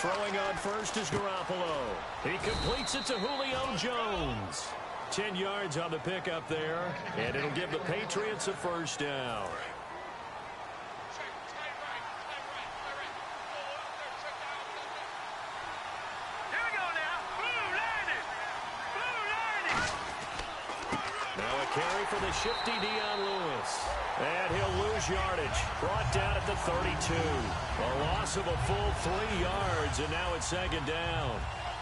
Throwing on first is Garoppolo. He completes it to Julio Jones. 10 yards on the pickup there, and it'll give the Patriots a first down. Now a carry for the shifty Dion Lewis. And he'll lose yardage. Brought down at the 32. A loss of a full 3 yards, and now it's second down.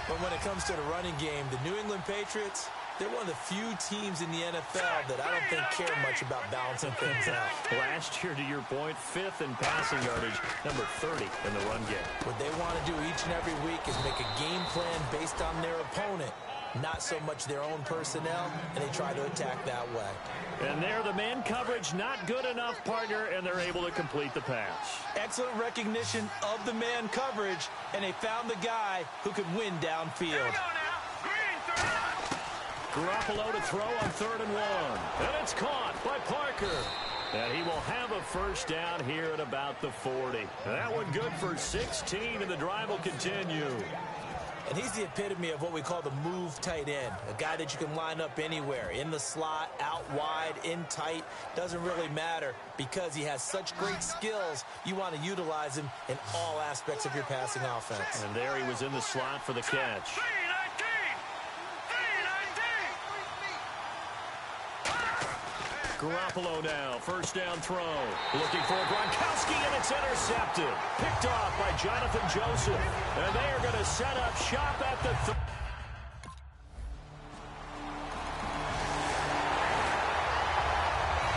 But when it comes to the running game, the New England Patriots, they're one of the few teams in the NFL that I don't think care much about balancing things out. Last year, to your point, 5th in passing yardage, number 30 in the run game. What they want to do each and every week is make a game plan based on their opponent, not so much their own personnel, and they try to attack that way. And there, the man coverage not good enough, partner, and they're able to complete the pass. Excellent recognition of the man coverage, and they found the guy who could win downfield. Garoppolo to throw on 3rd and 1. And it's caught by Parker. And he will have a first down here at about the 40. That one good for 16, and the drive will continue. And he's the epitome of what we call the move tight end, a guy that you can line up anywhere, in the slot, out wide, in tight, doesn't really matter because he has such great skills. You want to utilize him in all aspects of your passing offense. And there he was in the slot for the catch. Garoppolo now, first down throw. Looking for Gronkowski, and it's intercepted. Picked off by Jonathan Joseph. And they are going to set up shop at the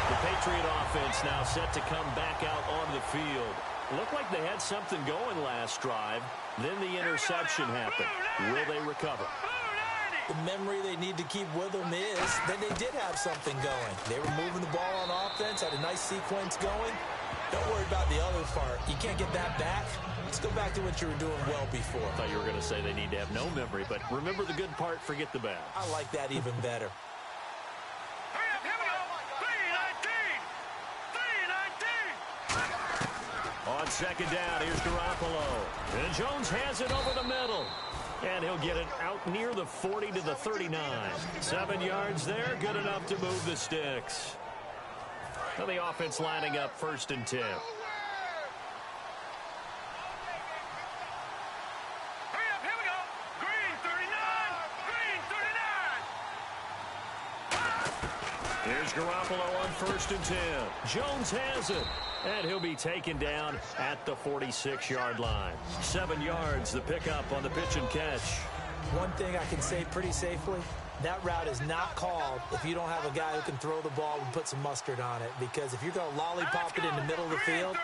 The Patriot offense now set to come back out onto the field. Looked like they had something going last drive. Then the interception happened. Will they recover? The memory they need to keep with them is that they did have something going. They were moving the ball on offense, had a nice sequence going. Don't worry about the other part. You can't get that back. Let's go back to what you were doing well before. I thought you were going to say they need to have no memory, but remember the good part, forget the bad. I like that even better. On second down, here's Garoppolo. And Jones has it over the middle. And he'll get it out near the 40 to the 39. 7 yards there, good enough to move the sticks. Now the offense lining up 1st and 10. Here's Garoppolo on 1st and 10. Jones has it. And he'll be taken down at the 46-yard line. 7 yards, the pickup on the pitch and catch. One thing I can say pretty safely, that route is not called if you don't have a guy who can throw the ball and put some mustard on it. Because if you're going to lollipop it in the middle of the field,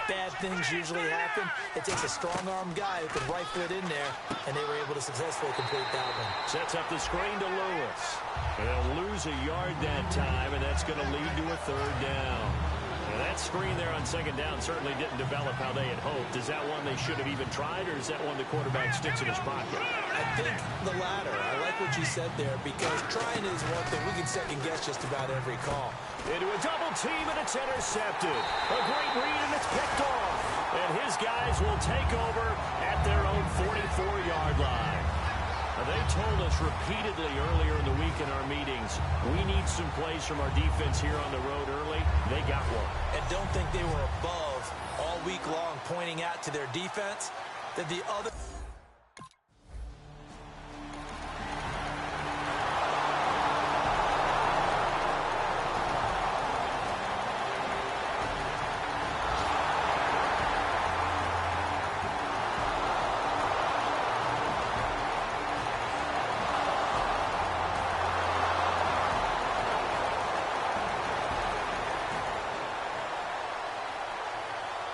bad things usually happen. It takes a strong-arm guy who can rifle it in there, and they were able to successfully complete that one. Sets up the screen to Lewis. And they'll lose a yard that time, and that's going to lead to a 3rd down. Now that screen there on second down certainly didn't develop how they had hoped. Is that one they should have even tried, or is that one the quarterback sticks in his pocket? I think the latter. I like what you said there, because trying is one thing. We can second-guess just about every call. Into a double team, and it's intercepted. A great read, and it's picked off. And his guys will take over at their own 44-yard line. Now, they told us repeatedly earlier in the week in our meetings, we need some plays from our defense here on the road early. They got one. And don't think they were above all week long pointing out to their defense that the other...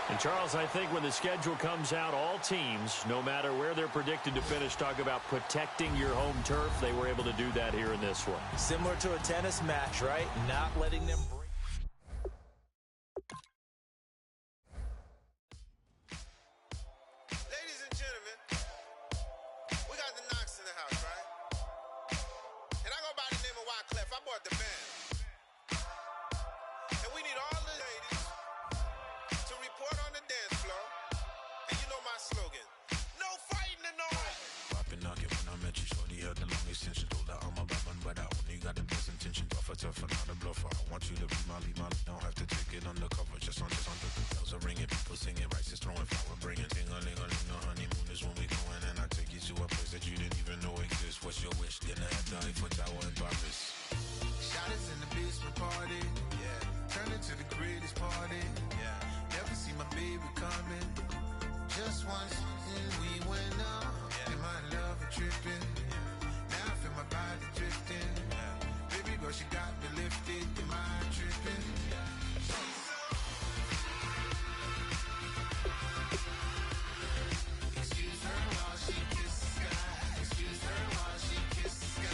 And, Charles, I think when the schedule comes out, all teams, no matter where they're predicted to finish, talk about protecting your home turf. They were able to do that here in this one. Similar to a tennis match, right? Not letting them break. Ladies and gentlemen, we got the Knox in the house, right? And I go by the name of Wyclef. I bought the band. And we need all the ladies to report on the dance floor. And you know my slogan. No fight. tougher, not a bluffer. I want you to be my lead, don't have to take it undercover. Just under the bells are ringing, people singing, rice is throwing, flower bringing. Ding-a-ling-a-ling, the honeymoon is when we going, and I take you to a place that you didn't even know exists. What's your wish? Dinner at the Eiffel Tower in Paris. Shot us in the basement party, yeah. Turn into the greatest party, yeah. Never see my baby coming. Just once, and we went up, yeah. And my love a tripping, yeah. Now I feel my body drifting, yeah. Baby girl, she got me lifted, the mind tripping, yeah. Excuse her while she kiss the sky. Excuse her while she kiss the sky.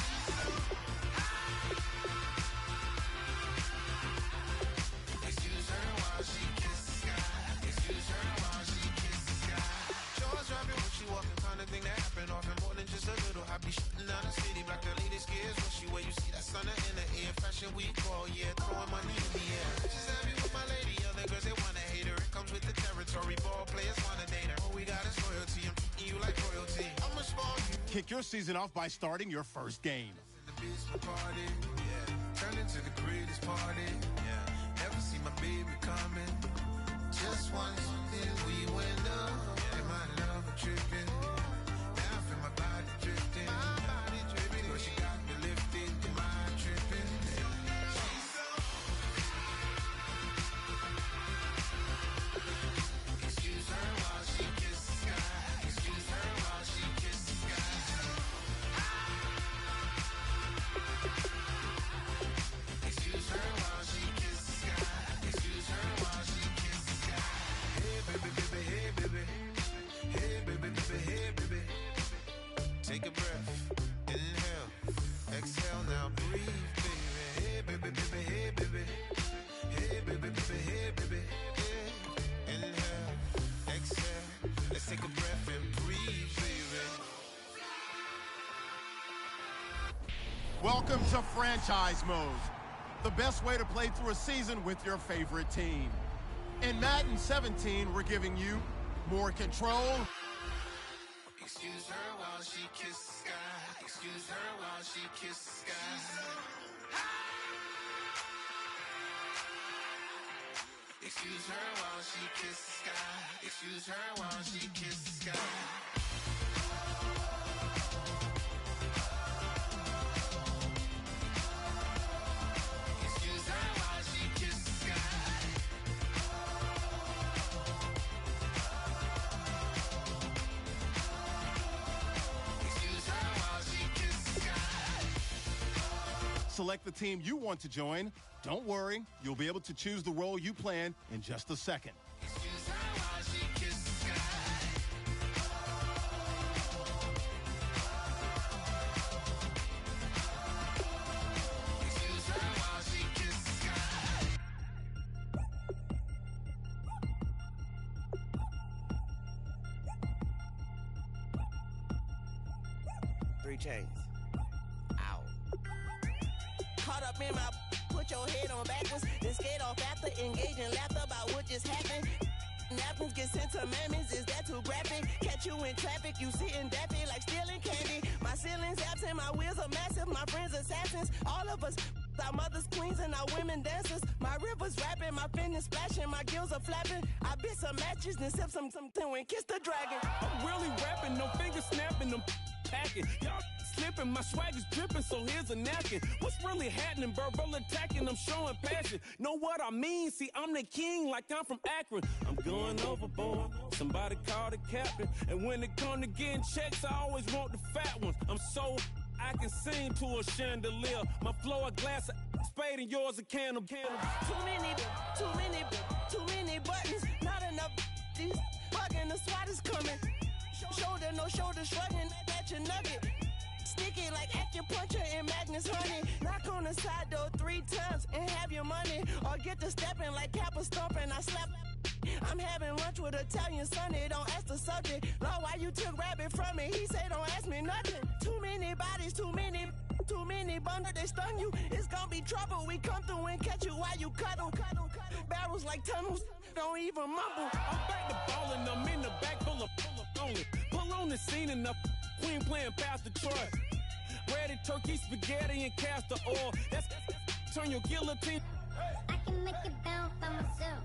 Excuse her while she kiss the sky. Excuse her while she kiss the sky. Jaws dropping when she walking, kind of thing that happen often more than just a little. I be shutting down the city, black the latest gears. When she where you see that sun in the air, fashion week all year, throwing money in the air. She's happy with my lady, other girls they wanna hate her. It comes with the territory, ball players wanna date her. All we got is loyalty, I'm treating you like royalty. I'ma spoil you. Kick your season off by starting your first game. The basement party, yeah. Turn into the greatest party, yeah. Never see my baby coming. Just once, then we went up, yeah. And my love a tripping. Now I feel my body drifting. My body dripping. Girl, she got me lifted, the mind tripping. Excuse her while she kiss the sky. Excuse her while she kiss the sky. Excuse her while she kiss the sky. Excuse her while she kiss the sky. Hey baby, baby, hey baby. Hey baby, baby, hey baby. Take a breath, inhale, exhale, now breathe, baby. Hey baby, baby, hey baby. Hey baby, baby, hey baby. Yeah. Inhale, exhale, let's take a breath and breathe, baby. Welcome to Franchise Mode, the best way to play through a season with your favorite team. In Madden 17, we're giving you more control, Excuse her while she kiss the sky. Excuse her while she kiss the sky. Excuse her while she kiss the sky. Excuse her while she kiss the sky. Excuse her while she kiss the sky. Excuse her while she kiss the sky. select the team you want to join. Don't worry, you'll be able to choose the role you plan in just a second. Excuse her while she kiss the sky. Excuse her while she kiss the sky. 3 chains. Ow. Caught up in my, put your head on backwards, then skate off after, engage in laughter about what just happened. Napkins get sent to mammies, is that too graphic? Catch you in traffic, you sitting daffy like stealing candy. My ceiling's absent, my wheels are massive, my friends assassins. All of us, our mothers queens and our women dancers. My rivers rapping, my fingers splashing, my gills are flapping. I bit some matches, then sip some and kiss the dragon. I'm really rapping, no fingers snapping, I'm packing. Y'all slipping, my swag is dripping, so here's a napkin. What's really happening? Verbal attacking, I'm showing passion. Know what I mean? See, I'm the king like I'm from Akron. I'm going overboard, somebody call the captain. And when it come to getting checks, I always want the fat ones. I'm so I can sing to a chandelier. My flow a glass of spade and yours a can of candle. Too many buttons, not enough. These bugging, the SWAT is coming. Shoulder, no shoulder, shrugging at your nugget. Sticky like acupuncture in Magnus honey. Knock on the side door 3 times and have your money. Or get to stepping like Kappa stomping. I slap. I'm having lunch with Italian Sonny. Don't ask the subject. Lord, why you took rabbit from me? He say don't ask me nothing. Too many bodies, too many bundles, they stun you. It's gonna be trouble. We come through and catch you while you cuddle. Barrels like tunnels. Don't even mumble. I'm back to ballin', I'm in the back full of only. Pull on the scene and the queen playing Pastor Troy. Ready turkey, spaghetti, and castor oil. That's turn your guillotine. I can make it bounce by myself.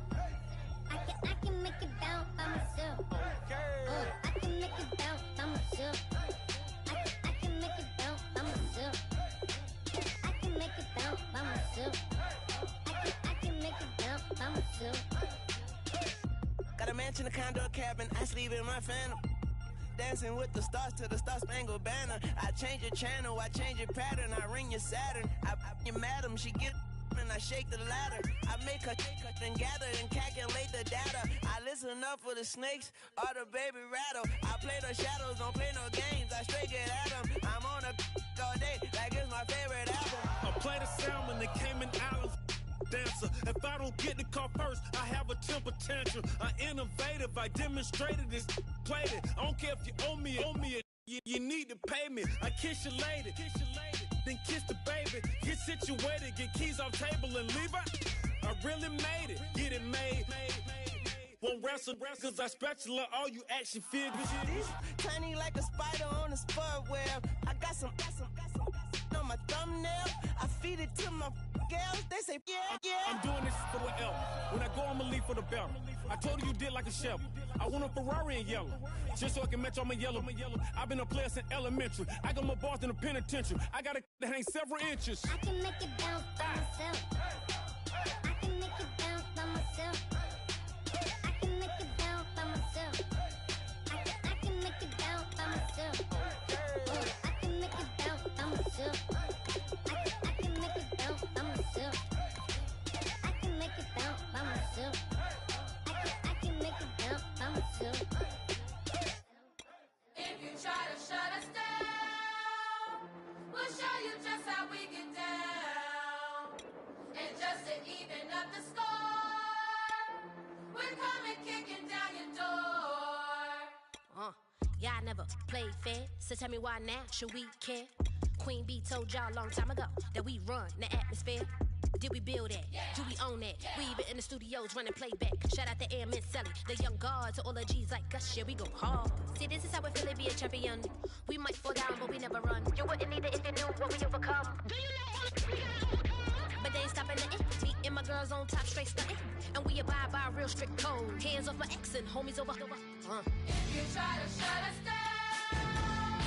I can make it bounce by myself. I can make it bounce by myself. I can make it bounce by myself. I can make it bounce by myself. I can make it bounce by myself. Got a mansion, a condo, a cabin. I sleep in my phantom. Dancing with the stars to the Star-Spangled Banner. I change your channel, I change your pattern. I ring your Saturn. I your madam, she get and I shake the ladder. I make her and gather and calculate the data. I listen up for the snakes or the baby rattle. I play the shadows, don't play no games. I straight get at them. I'm on a all day like it's my favorite album. I play the salmon, the Cayman Islands dancer. If I don't get the car first, I have a temper tantrum. I innovative, I demonstrated this, played it. I don't care if you owe me it. You need to pay me. I kiss your lady, then kiss the baby. Get situated, get keys off table and leave her. I really made it, get it made. Won't wrestle, cause I spatula all you action figures. Tiny like a spider on a spud web. I got some on my thumbnail. I feed it to my girls. They say, yeah. I'm doing this for the L. When I go, I'ma leave for the bell. I told her you did like a chef. I want a Ferrari in yellow, just so I can match all my yellow. I've been a player since elementary. I got my bars in the penitentiary. I got a that hang several inches. I can make it bounce by myself. I can make it bounce by myself. I can make it bounce by myself. I can make it bounce by myself. I can make it bounce by myself. I can make it bounce by myself. I can make it bounce by myself. I can make it bounce by myself. If you try to shut us down, we'll show you just how we get down. And just to even up the score, we're coming kicking down your door. Y'all never played fair, so tell me why now should we care? Queen Bee told y'all a long time ago that we run the atmosphere. Did we build that? Yeah. Do we own that? Yeah. We even in the studios running playback. Shout out to Air Mint Sally, the young guards, all the G's like us. Yeah, we go hard. See, this is how we feel to be a champion. We might fall down, but we never run. You wouldn't need it if you knew what we overcome. Do you know? But they ain't stopping nothing. Me and my girls on top, straight stunting. And we abide by a real strict code. Hands off my ex and homies over. If you try to shut us down,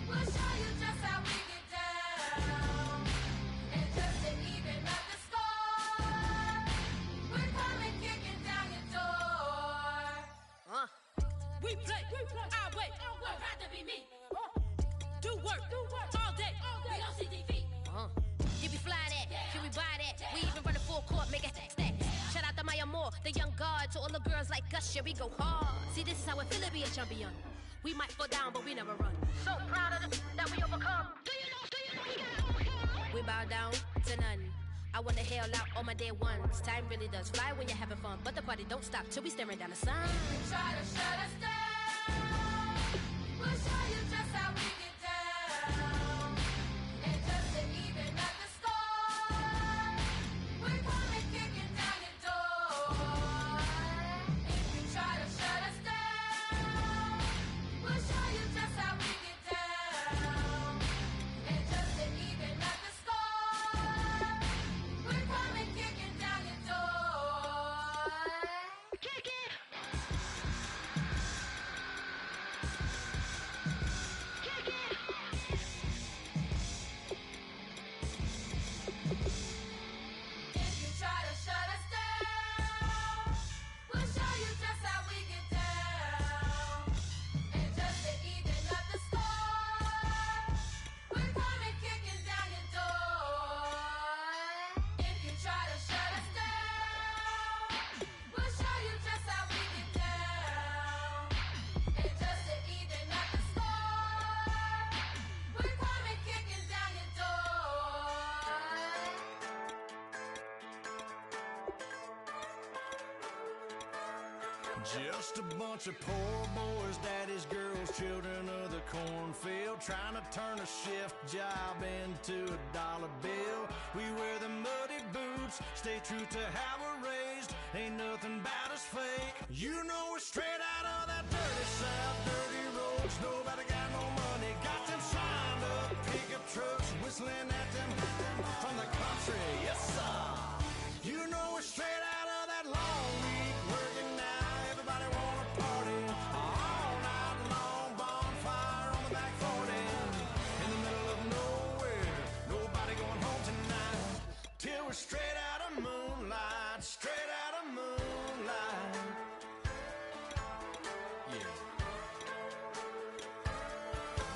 we'll show you just how we get down. And just to even up the score, we're coming kicking down your door. We play, I wait. Would rather be me. Do work all day. We don't see defeat. Did we fly that? Can we buy that? We even run a full court, make a stack. Shout out to Maya Moore, the young guard, to all the girls like us. Yeah, we go hard. See, this is how it feel to be a champion. We might fall down, but we never run. So proud of that we overcome. Do you know we got overcome? We bow down to none. I wanna hail out all my day ones. Time really does fly when you're having fun, but the party don't stop till we staring down the sun. If you try to shut us down, we'll show you just how we get down. And just to even up the score, we're coming kicking down your door. If you try to shut us down, we'll show you just how we get down. And just to even up the score, we're coming kicking down your door. Kick it! Kick it! If you try to shut us down, we'll show you just how we get down. And just to even up the score, we're coming kicking down your door. If you try to shut us down, we'll show you just how we get down. And just to even up the score, we're coming kicking down your door. Just a bunch of poor boys, daddy's girls, children of the cornfield, trying to turn a shift job into a dollar bill. We wear the muddy boots, stay true to how we're raised. Ain't nothing about us fake. You know we're straight out of that dirty south, dirty roads. Nobody got no money, got them signed up pickup trucks, whistling at them from the country. Yes,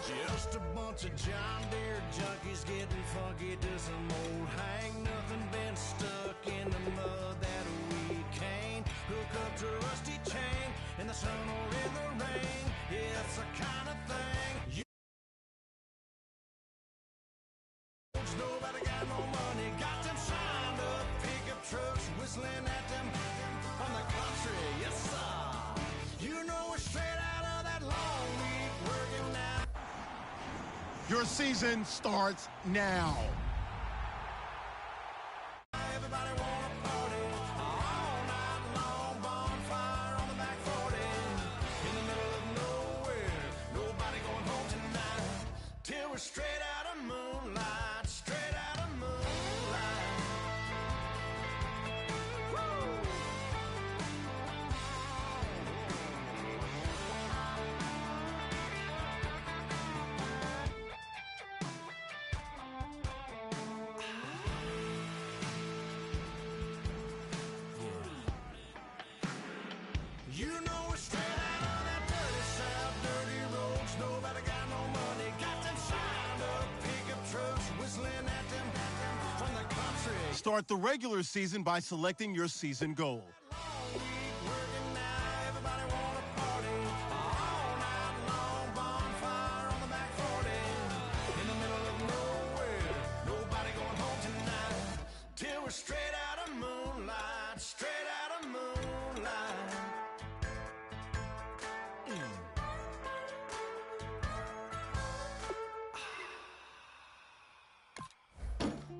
Just a bunch of John Deere junkies getting funky to some old hang. Nothing been stuck in the mud that we can't hook up to a rusty chain in the sun or in the rain. Yeah, it's the kind of thing you nobody got no money, got them signed up pickup trucks whistling at them from the country. Yes, sir. You know we're straight out of that long week working now. Your season starts now. Everybody wanna party all night long, bonfire on the back 40 in the middle of nowhere. Nobody going home tonight till we're straight out of moonlight, straight out of moonlight. Woo! You know we're straight out of that dirty south, dirty roads. Nobody got no money, got them signed up pickup trucks whistling at them from the country. Start the regular season by selecting your season goal. Long week working now, everybody wanna party all night long, bonfire on the back 40 in the middle of nowhere. Nobody going home tonight till we're straight out of moonlight, straight out of moonlight.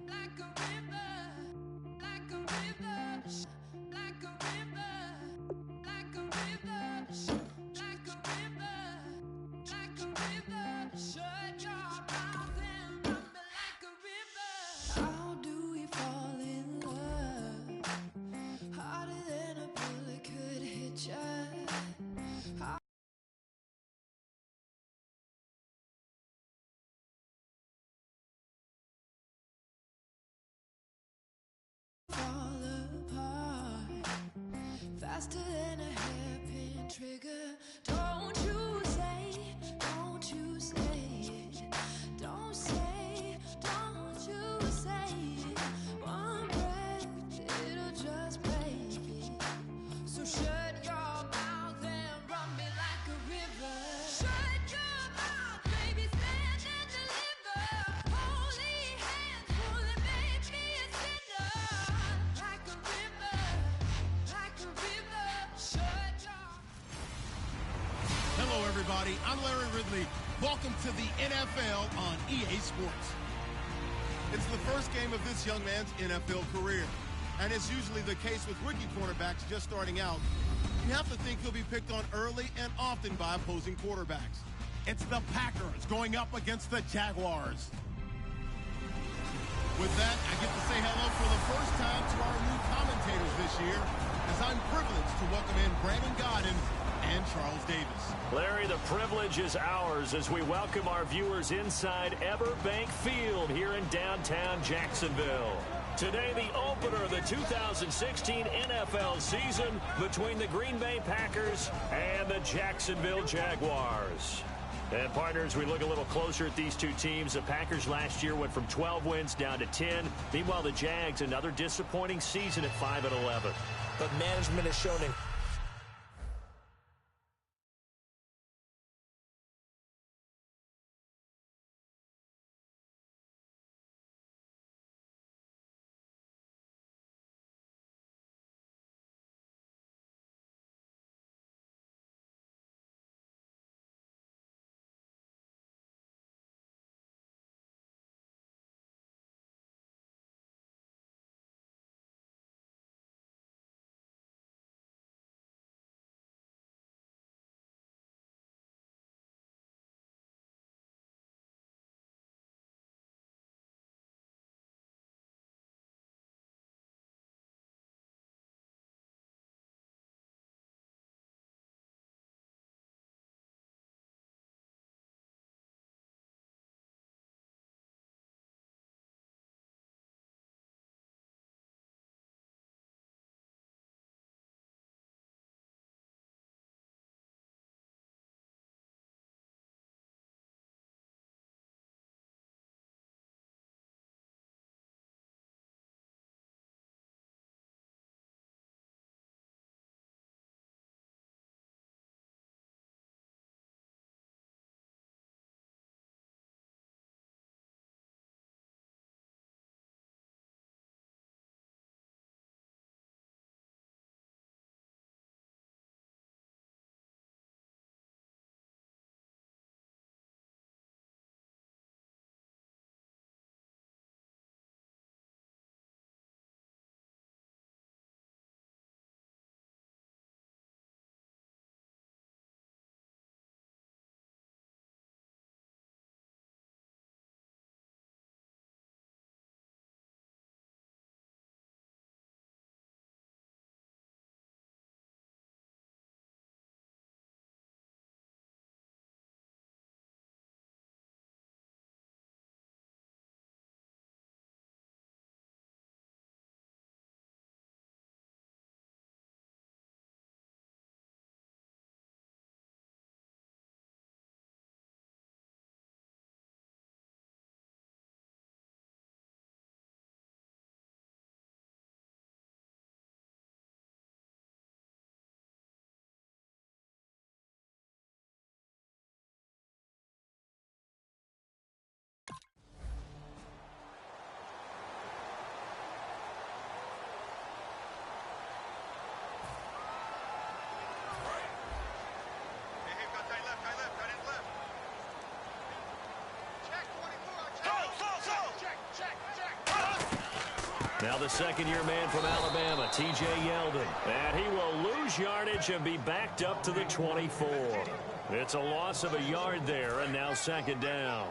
Like a river, like a river, like a river, like a river, like a river, like a river. Shut your mouth and run me like a river. How do we fall in love? Harder than a bullet could hit ya. Fall apart faster than a hairpin trigger. Don't you say it. Don't say it. One breath, it'll just break it. So shut your mouth and run me like a river. Shut your mouth, baby, stand and deliver. Holy hands, pulling, make me a sinner. Like a river, shut your. Hello, everybody. I'm Larry Ridley. Welcome to the NFL on EA Sports. It's the first game of this young man's NFL career. And as usually the case with rookie quarterbacks just starting out, you have to think he'll be picked on early and often by opposing quarterbacks. It's the Packers going up against the Jaguars. With that, I get to say hello for the first time to our new commentators this year, as I'm privileged to welcome in Brandon Godden and Charles Davis. Larry, the privilege is ours as we welcome our viewers inside Everbank Field here in downtown Jacksonville. Today, the opener of the 2016 NFL season between the Green Bay Packers and the Jacksonville Jaguars. And partners, we look a little closer at these two teams. The Packers last year went from 12 wins down to 10. Meanwhile, the Jags, another disappointing season at 5-11. But management has shown Now the second-year man from Alabama, T.J. Yeldon. And he will lose yardage and be backed up to the 24. It's a loss of a yard there, and now second down.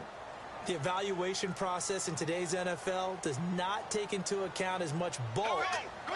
The evaluation process in today's NFL does not take into account as much bulk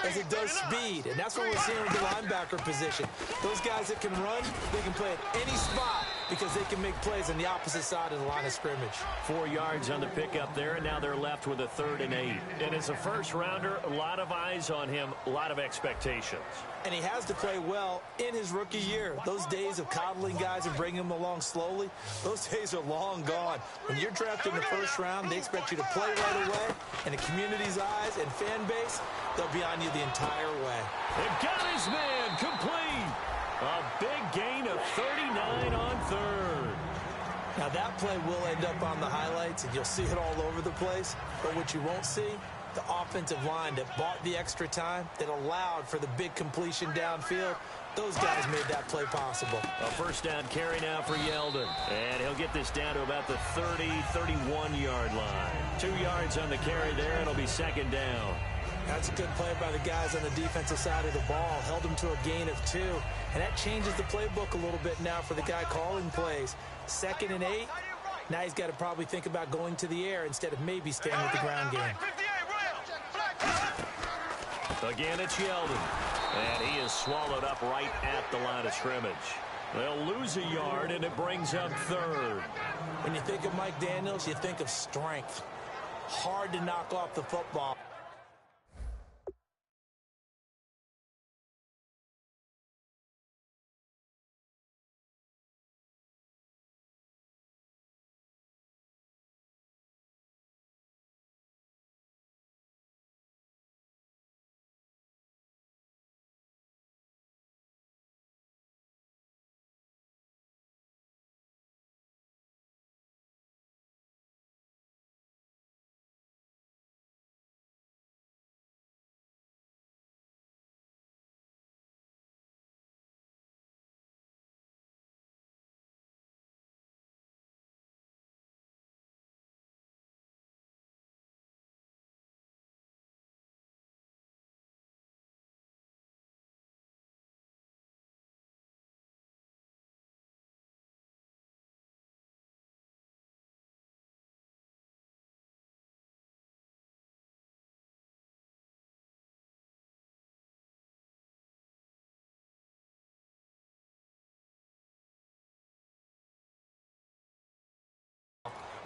as it does speed. And that's what we're seeing with the linebacker position. Those guys that can run, they can play at any spot because they can make plays on the opposite side of the line of scrimmage. 4 yards on the pickup there, and now they're left with a 3rd and 8. And as a first-rounder, a lot of eyes on him, a lot of expectations. And he has to play well in his rookie year. Those days of coddling guys and bringing them along slowly, those days are long gone. When you're drafted in the first round, they expect you to play right away. And the community's eyes and fan base, they'll be on you the entire way. They've got his man complete. A big gain of 39 on 3rd. Now that play will end up on the highlights, and you'll see it all over the place. But what you won't see, the offensive line that bought the extra time, that allowed for the big completion downfield, those guys made that play possible. A first down carry now for Yeldon. And he'll get this down to about the 30, 31-yard line. 2 yards on the carry there, and it'll be second down. That's a good play by the guys on the defensive side of the ball. Held them to a gain of 2. And that changes the playbook a little bit now for the guy calling plays. 2nd and 8. Now he's got to probably think about going to the air instead of maybe staying with the ground game. Again, it's Yeldon. And he is swallowed up right at the line of scrimmage. They'll lose a yard, and it brings up 3rd. When you think of Mike Daniels, you think of strength. Hard to knock off the football.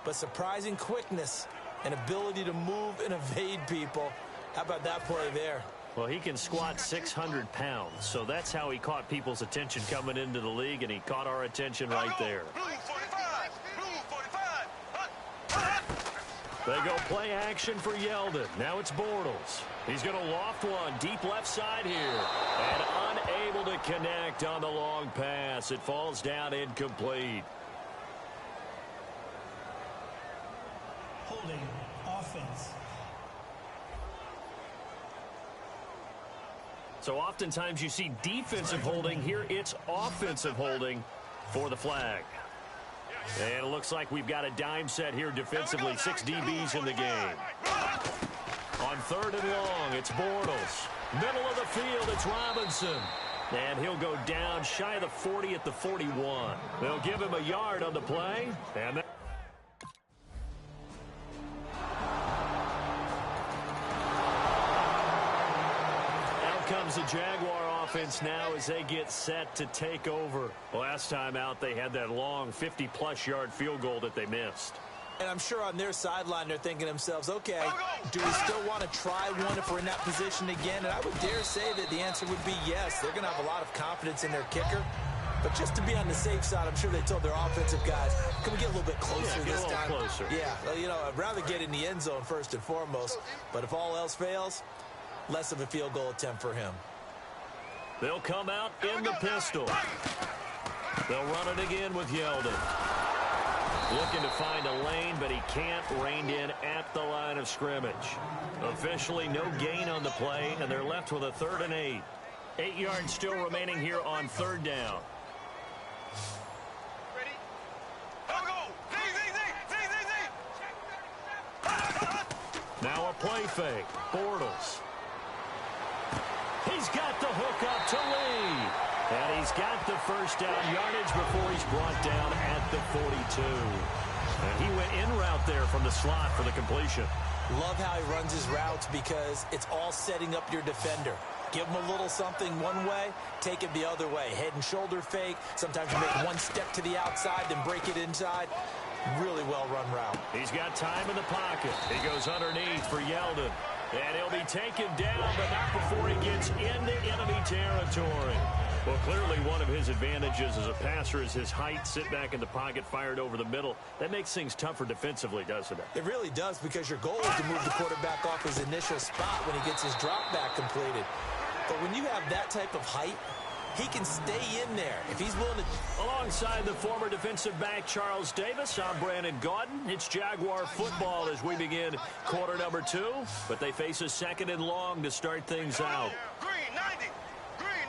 But surprising quickness and ability to move and evade people. How about that play there? Well, he can squat 600 pounds, so that's how he caught people's attention coming into the league, and he caught our attention right there. They go play action for Yeldon. Now it's Bortles. He's going to loft one deep left side here. And unable to connect on the long pass. It falls down incomplete. Holding offense. So oftentimes you see defensive holding. Here it's offensive holding for the flag. And it looks like we've got a dime set here defensively. 6 DBs in the game. On 3rd and long, it's Bortles. Middle of the field, it's Robinson. And he'll go down shy of the 40 at the 41. They'll give him a yard on the play. And out comes the Jaguar offense now as they get set to take over. Last time out, they had that long 50-plus yard field goal that they missed. And I'm sure on their sideline they're thinking to themselves, okay, do we still want to try one if we're in that position again? And I would dare say that the answer would be yes. They're going to have a lot of confidence in their kicker. But just to be on the safe side, I'm sure they told their offensive guys, can we get a little bit closer this time? Closer. Yeah, you know, I'd rather get in the end zone first and foremost. But if all else fails, less of a field goal attempt for him. They'll come out in the pistol. They'll run it again with Yeldon. Looking to find a lane, but he can't. Reined in at the line of scrimmage. Officially no gain on the play, and they're left with a 3rd and 8. 8 yards still remaining here on 3rd down. Ready? Go, go! Now a play fake. Bortles. He's got the hook up to Lee. And he's got the first down yardage before he's brought down at the 42. And he went in route there from the slot for the completion. Love how he runs his routes because it's all setting up your defender. Give him a little something one way, take it the other way. Head and shoulder fake. Sometimes you make one step to the outside, then break it inside. Really well-run route. He's got time in the pocket. He goes underneath for Yeldon. And he'll be taken down, but not before he gets into enemy territory. Well, clearly one of his advantages as a passer is his height. Sit back in the pocket, fired over the middle. That makes things tougher defensively, doesn't it? It really does, because your goal is to move the quarterback off his initial spot when he gets his drop back completed. But when you have that type of height, he can stay in there if he's willing to. Alongside the former defensive back Charles Davis, I'm Brandon Gaudin. It's Jaguar football as we begin quarter number 2. But they face a second and long to start things out. Green 90. Green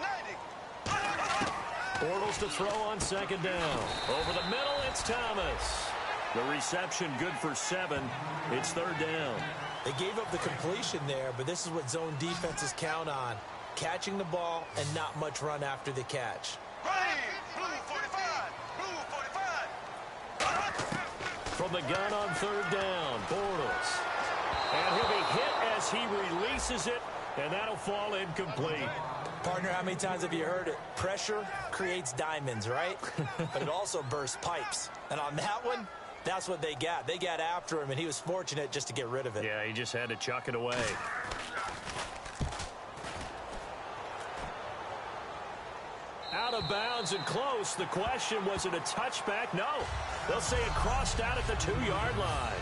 90. Bortles to throw on second down. Over the middle, it's Thomas. The reception good for 7. It's third down. They gave up the completion there, but this is what zone defenses count on. Catching the ball and not much run after the catch. Blue 45. Blue 45. From the gun on third down, Bortles. And he'll be hit as he releases it, and that'll fall incomplete. Partner, how many times have you heard it? Pressure creates diamonds, right? But it also bursts pipes. And on that one, that's what they got. They got after him, and he was fortunate just to get rid of it. Yeah, he just had to chuck it away. Out of bounds and close. The question, was it a touchback? No. They'll say it crossed out at the 2-yard line.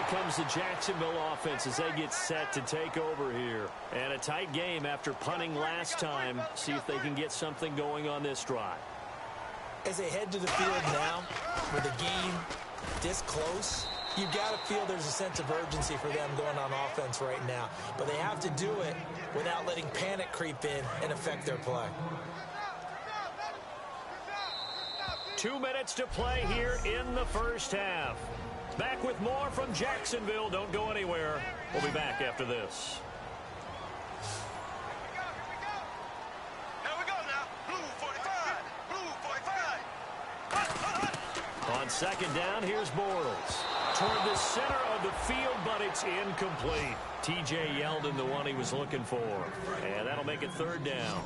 Comes the Jacksonville offense as they get set to take over here. And a tight game after punting last time. See if they can get something going on this drive. As they head to the field now, with the game this close, you've got to feel there's a sense of urgency for them going on offense right now. But they have to do it without letting panic creep in and affect their play. 2 minutes to play here in the first half. Back with more from Jacksonville. Don't go anywhere. We'll be back after this. Here we go now. Blue 45. Blue 45. On second down, here's Bortles. Toward the center of the field, but it's incomplete. T.J. Yeldon, the one he was looking for. And that'll make it third down.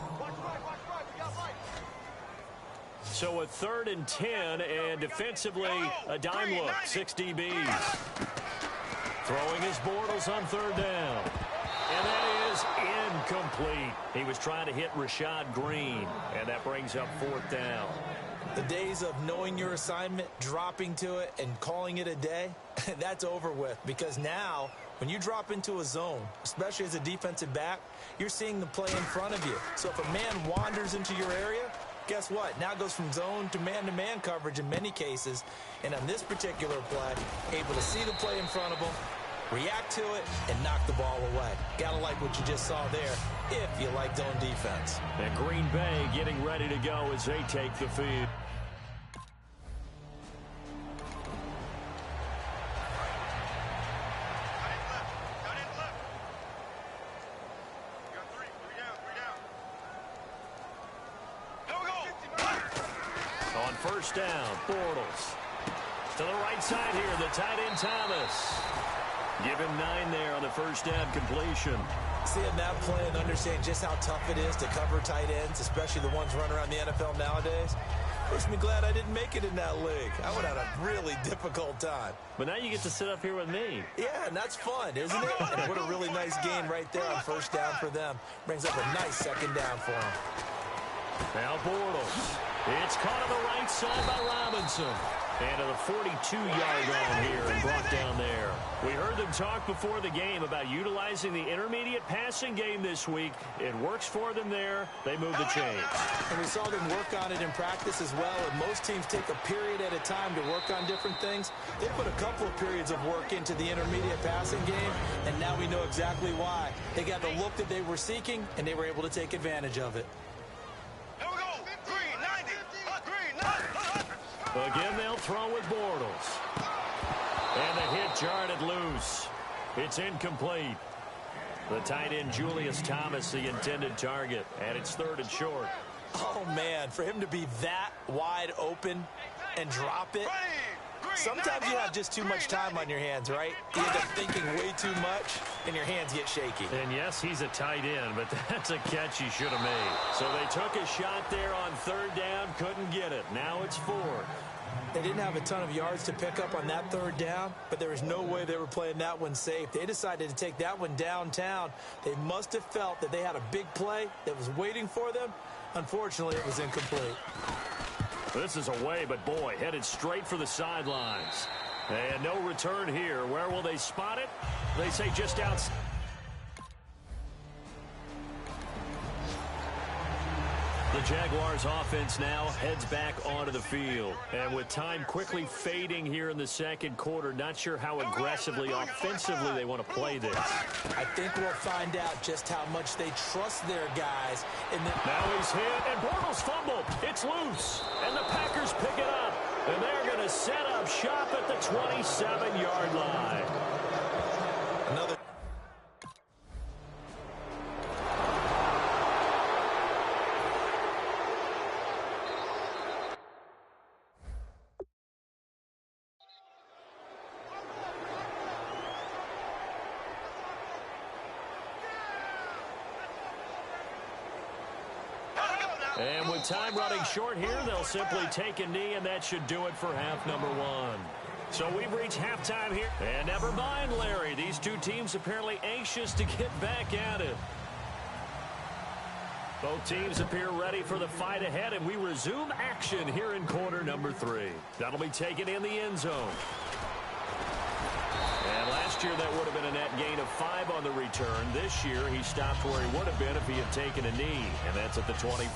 So a 3rd and 10, and defensively, a dime look, 6 DBs. Throwing his Bortles on third down. And that is incomplete. He was trying to hit Rashad Green, and that brings up 4th down. The days of knowing your assignment, dropping to it, and calling it a day, that's over with. Because now, when you drop into a zone, especially as a defensive back, you're seeing the play in front of you. So if a man wanders into your area, guess what? Now it goes from zone to man-to-man coverage in many cases. And on this particular play, able to see the play in front of him, react to it, and knock the ball away. Gotta like what you just saw there, if you like zone defense. And Green Bay getting ready to go as they take the field. First down, Bortles. To the right side here, the tight end Thomas. Give him 9 there on the first down completion. Seeing that play and understanding just how tough it is to cover tight ends, especially the ones running around the NFL nowadays, makes me glad I didn't make it in that league. I would have had a really difficult time. But now you get to sit up here with me. Yeah, and that's fun, isn't it? And what a really nice game right there on first down for them. Brings up a nice second down for them. Now Bortles. It's caught on the right side by Robinson. And to the 42-yard line here and brought down there. We heard them talk before the game about utilizing the intermediate passing game this week. It works for them there. They move the chains. And we saw them work on it in practice as well. And most teams take a period at a time to work on different things. They put a couple of periods of work into the intermediate passing game, and now we know exactly why. They got the look that they were seeking, and they were able to take advantage of it. Again, they'll throw with Bortles. And the hit jarred it loose. It's incomplete. The tight end, Julius Thomas, the intended target. And it's 3rd and short. Oh, man, for him to be that wide open and drop it. Sometimes you have just too much time on your hands, right? You end up thinking way too much, and your hands get shaky. And yes, he's a tight end, but that's a catch he should have made. So they took a shot there on 3rd down, couldn't get it. Now it's 4th. They didn't have a ton of yards to pick up on that 3rd down, but there was no way they were playing that one safe. They decided to take that one downtown. They must have felt that they had a big play that was waiting for them. Unfortunately, it was incomplete. This is away, but boy, headed straight for the sidelines. And no return here. Where will they spot it? They say just outside. The Jaguars offense now heads back onto the field. And with time quickly fading here in the 2nd quarter, not sure how aggressively, offensively they want to play this. I think we'll find out just how much they trust their guys. Now he's hit, and Bortles fumbled. It's loose, and the Packers pick it up. And they're going to set up shop at the 27-yard line. Another. And with time running short here, they'll simply take a knee, and that should do it for half number 1. So we've reached halftime here. And never mind, Larry. These two teams apparently anxious to get back at it. Both teams appear ready for the fight ahead, and we resume action here in quarter number 3. That'll be taken in the end zone. And last year, that would have been a net gain of 5 on the return. This year, he stopped where he would have been if he had taken a knee, and that's at the 20.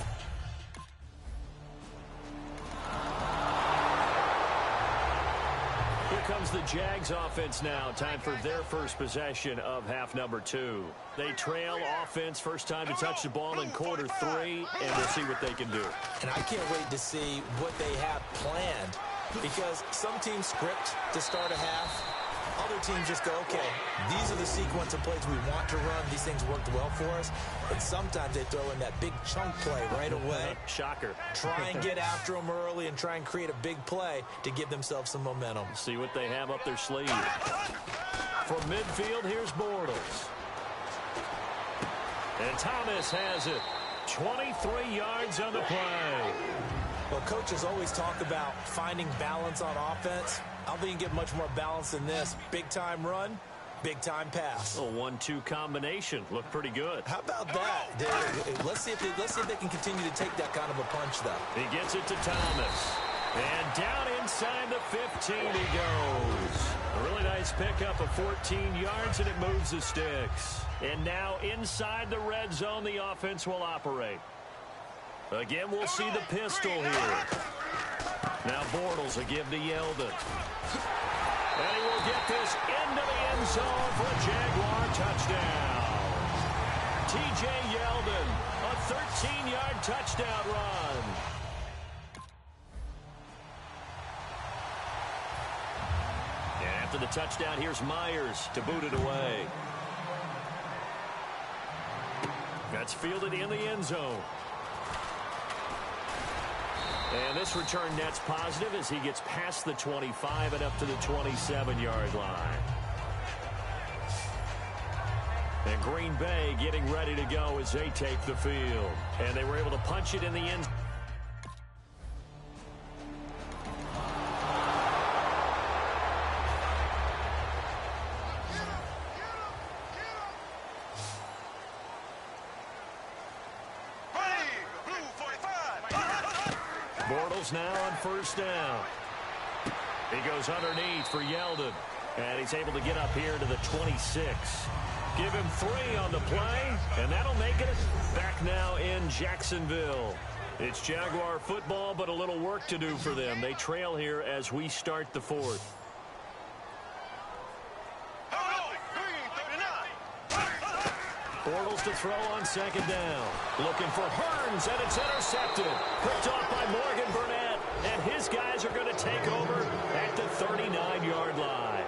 Here comes the Jags offense now. Time for their first possession of half number 2. They trail offense, first time to touch the ball in quarter 3, and we'll see what they can do. And I can't wait to see what they have planned, because some teams script to start a half. Other teams just go, okay, these are the sequence of plays we want to run. These things worked well for us. And sometimes they throw in that big chunk play right away. Shocker. Try and get after them early and try and create a big play to give themselves some momentum. See what they have up their sleeve. From midfield, here's Bortles. And Thomas has it. 23 yards on the play. Well, coaches always talk about finding balance on offense. I don't think you can get much more balance than this. Big-time run, big-time pass. A 1-2 combination. Looked pretty good. How about that? Let's see if they can continue to take that kind of a punch, though. He gets it to Thomas. And down inside the 15 he goes. A really nice pickup of 14 yards, and it moves the sticks. And now inside the red zone, the offense will operate. Again, we'll see the pistol here. Now Bortles will give to Yeldon. And he will get this into the end zone for a Jaguar touchdown. T.J. Yeldon, a 13-yard touchdown run. And after the touchdown, here's Myers to boot it away. That's fielded in the end zone. And this return net's positive as he gets past the 25 and up to the 27-yard line. And Green Bay getting ready to go as they take the field. And they were able to punch it in the end. Bortles now on first down. He goes underneath for Yeldon. And he's able to get up here to the 26. Give him 3 on the play, and that'll make it back now in Jacksonville. It's Jaguar football, but a little work to do for them. They trail here as we start the 4th. Bortles to throw on 2nd down. Looking for Hearns, and it's intercepted. Picked off by Morgan Burnett, and his guys are going to take over at the 39-yard line.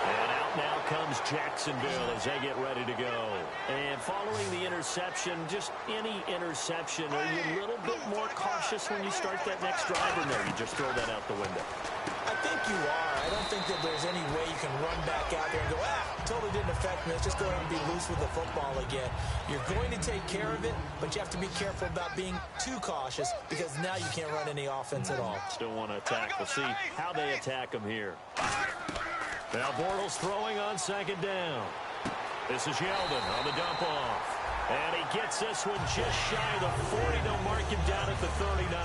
And out now comes Jacksonville as they get ready to go. And following the interception, just any interception, are you a little bit more cautious when you start that next drive, or no, you just throw that out the window? I think you are. I don't think that there's any way you can run back out there and go, totally didn't affect me. Let's just go ahead and be loose with the football again. You're going to take care of it, but you have to be careful about being too cautious because now you can't run any offense at all. Still want to attack. We'll see how they attack him here. Now Bortles throwing on 2nd down. This is Yeldon on the dump off. And he gets this one just shy of the 40. They'll mark him down at the 39.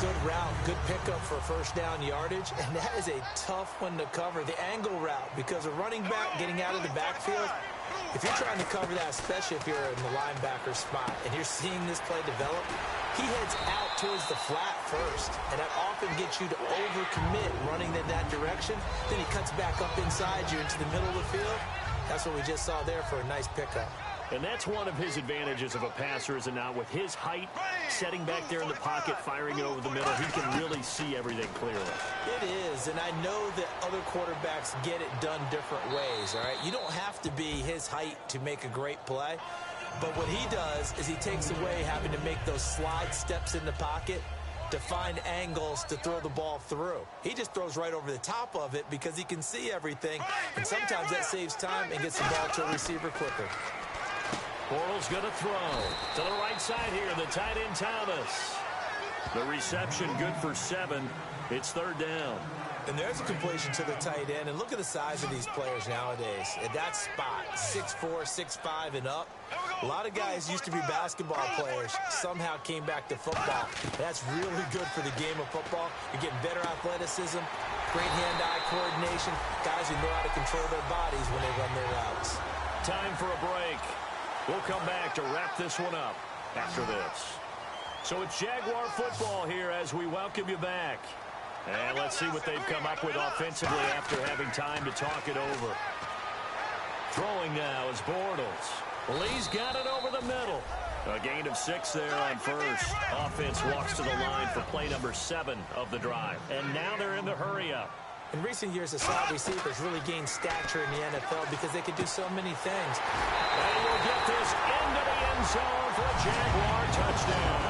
Good route, good pickup for first down yardage, and that is a tough one to cover, the angle route, because a running back getting out of the backfield, if you're trying to cover that, especially if you're in the linebacker spot, and you're seeing this play develop, he heads out towards the flat first, and that often gets you to overcommit running in that direction. Then he cuts back up inside you into the middle of the field. That's what we just saw there for a nice pickup. And that's one of his advantages of a passer, is it not? With his height, setting back there in the pocket, firing it over the middle, he can really see everything clearly. It is, and I know that other quarterbacks get it done different ways, all right? You don't have to be his height to make a great play, but what he does is he takes away having to make those slide steps in the pocket to find angles to throw the ball through. He just throws right over the top of it because he can see everything, and sometimes that saves time and gets the ball to a receiver quicker. Bortles going to throw to the right side here, the tight end Thomas. The reception good for 7. It's 3rd down. And there's a completion to the tight end. And look at the size of these players nowadays. At that spot, 6'4", 6'5", and up. A lot of guys used to be basketball players, somehow came back to football. That's really good for the game of football. You're getting better athleticism, great hand-eye coordination, guys who know how to control their bodies when they run their routes. Time for a break. We'll come back to wrap this one up after this. So it's Jaguar football here as we welcome you back. And let's see what they've come up with offensively after having time to talk it over. Throwing now is Bortles. Lee's got it over the middle. A gain of 6 there on first. Offense walks to the line for play number 7 of the drive. And now they're in the hurry-up. In recent years, the slot receivers really gained stature in the NFL because they could do so many things. And we'll get this into the end zone for a Jaguar touchdown.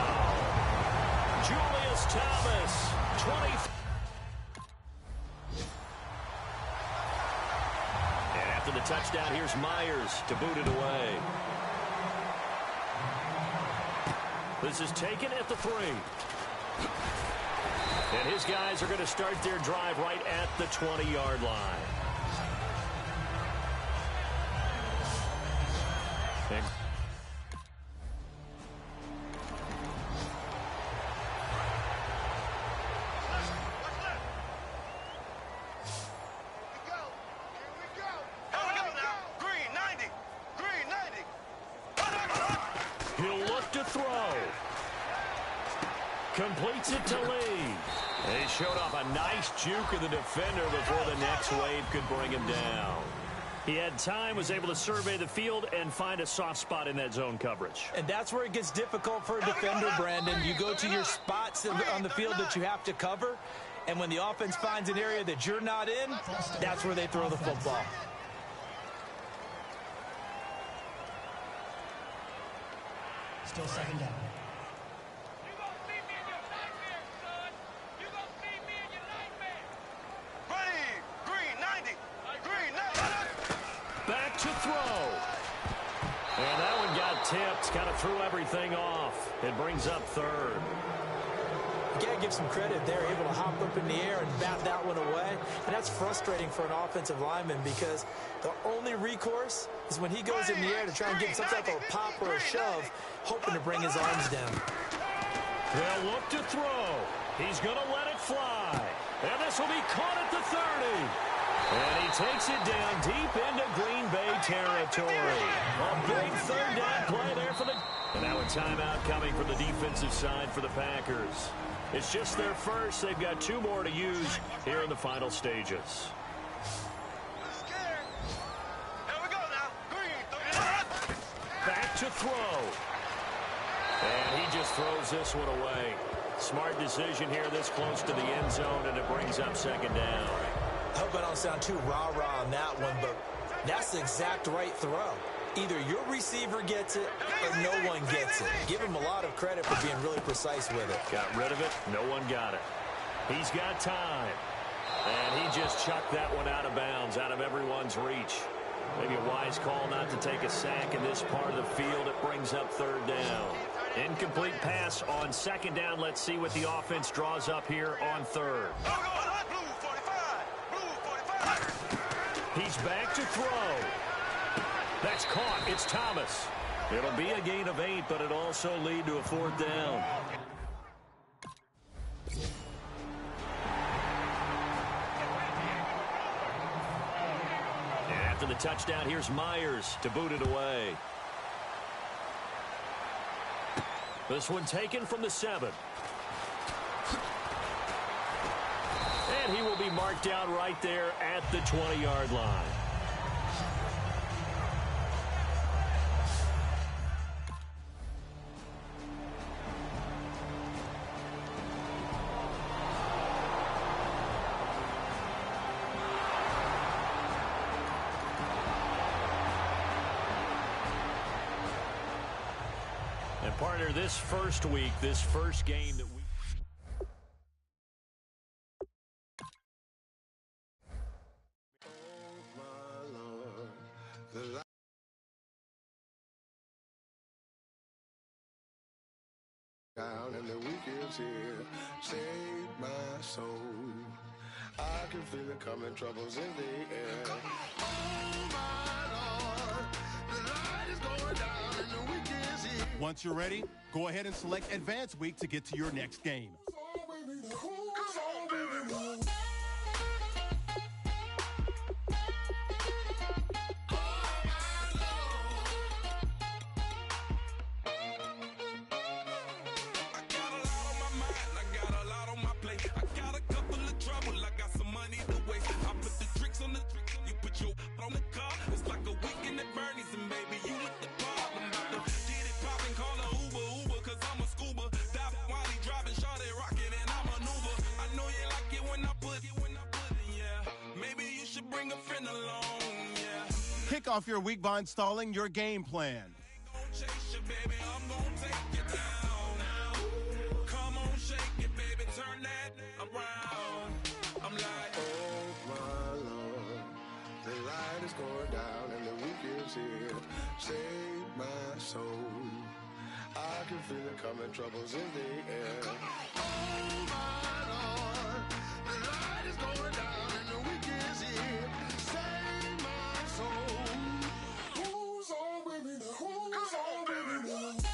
Julius Thomas, 20. And after the touchdown, here's Myers to boot it away. This is taken at the 3. And his guys are going to start their drive right at the 20-yard line. And he'll look to throw. Completes it to Lee. And he showed off a nice juke of the defender before the next wave could bring him down. He had time, was able to survey the field and find a soft spot in that zone coverage. And that's where it gets difficult for a defender, Brandon. You go to your spots on the field that you have to cover, and when the offense finds an area that you're not in, that's where they throw the football. Still 2nd down. Back to throw. And that one got tipped. Kind of threw everything off. It brings up 3rd. You got to give some credit. They're able to hop up in the air and bat that one away. And that's frustrating for an offensive lineman because the only recourse is when he goes in the air to try and get some type of pop or a shove, hoping to bring his arms down. They'll look to throw. He's going to let it fly. And this will be caught at the 30. And he takes it down deep into Green Bay territory. A big third down play there for the... And now a timeout coming from the defensive side for the Packers. It's just their first. They've got 2 more to use here in the final stages. Back to throw. And he just throws this one away. Smart decision here this close to the end zone, and it brings up second down. I hope I don't sound too rah-rah on that one, but that's the exact right throw. Either your receiver gets it or no one gets it. Give him a lot of credit for being really precise with it. Got rid of it. No one got it. He's got time. And he just chucked that one out of bounds, out of everyone's reach. Maybe a wise call not to take a sack in this part of the field. It brings up third down. Incomplete pass on second down. Let's see what the offense draws up here on third. He's back to throw. That's caught. It's Thomas. It'll be a gain of 8, but it also lead to a fourth down. And after the touchdown, here's Myers to boot it away. This one taken from the 7. And he will be marked down right there at the 20-yard line. And partner, this first week, this first game that we... Down and the week is here. Save my soul. I can feel it coming, troubles in the air. Oh my Lord, the light is going down and the week is here. Once you're ready, go ahead and select Advance Week to get to your next game. Kick off your week by installing your game plan. Going down and the week is here. Save my soul. I can feel it coming, troubles in the air. Oh my Lord, the light is going down and the week is here. Save my soul. Who's on with me now? Who's on with me now?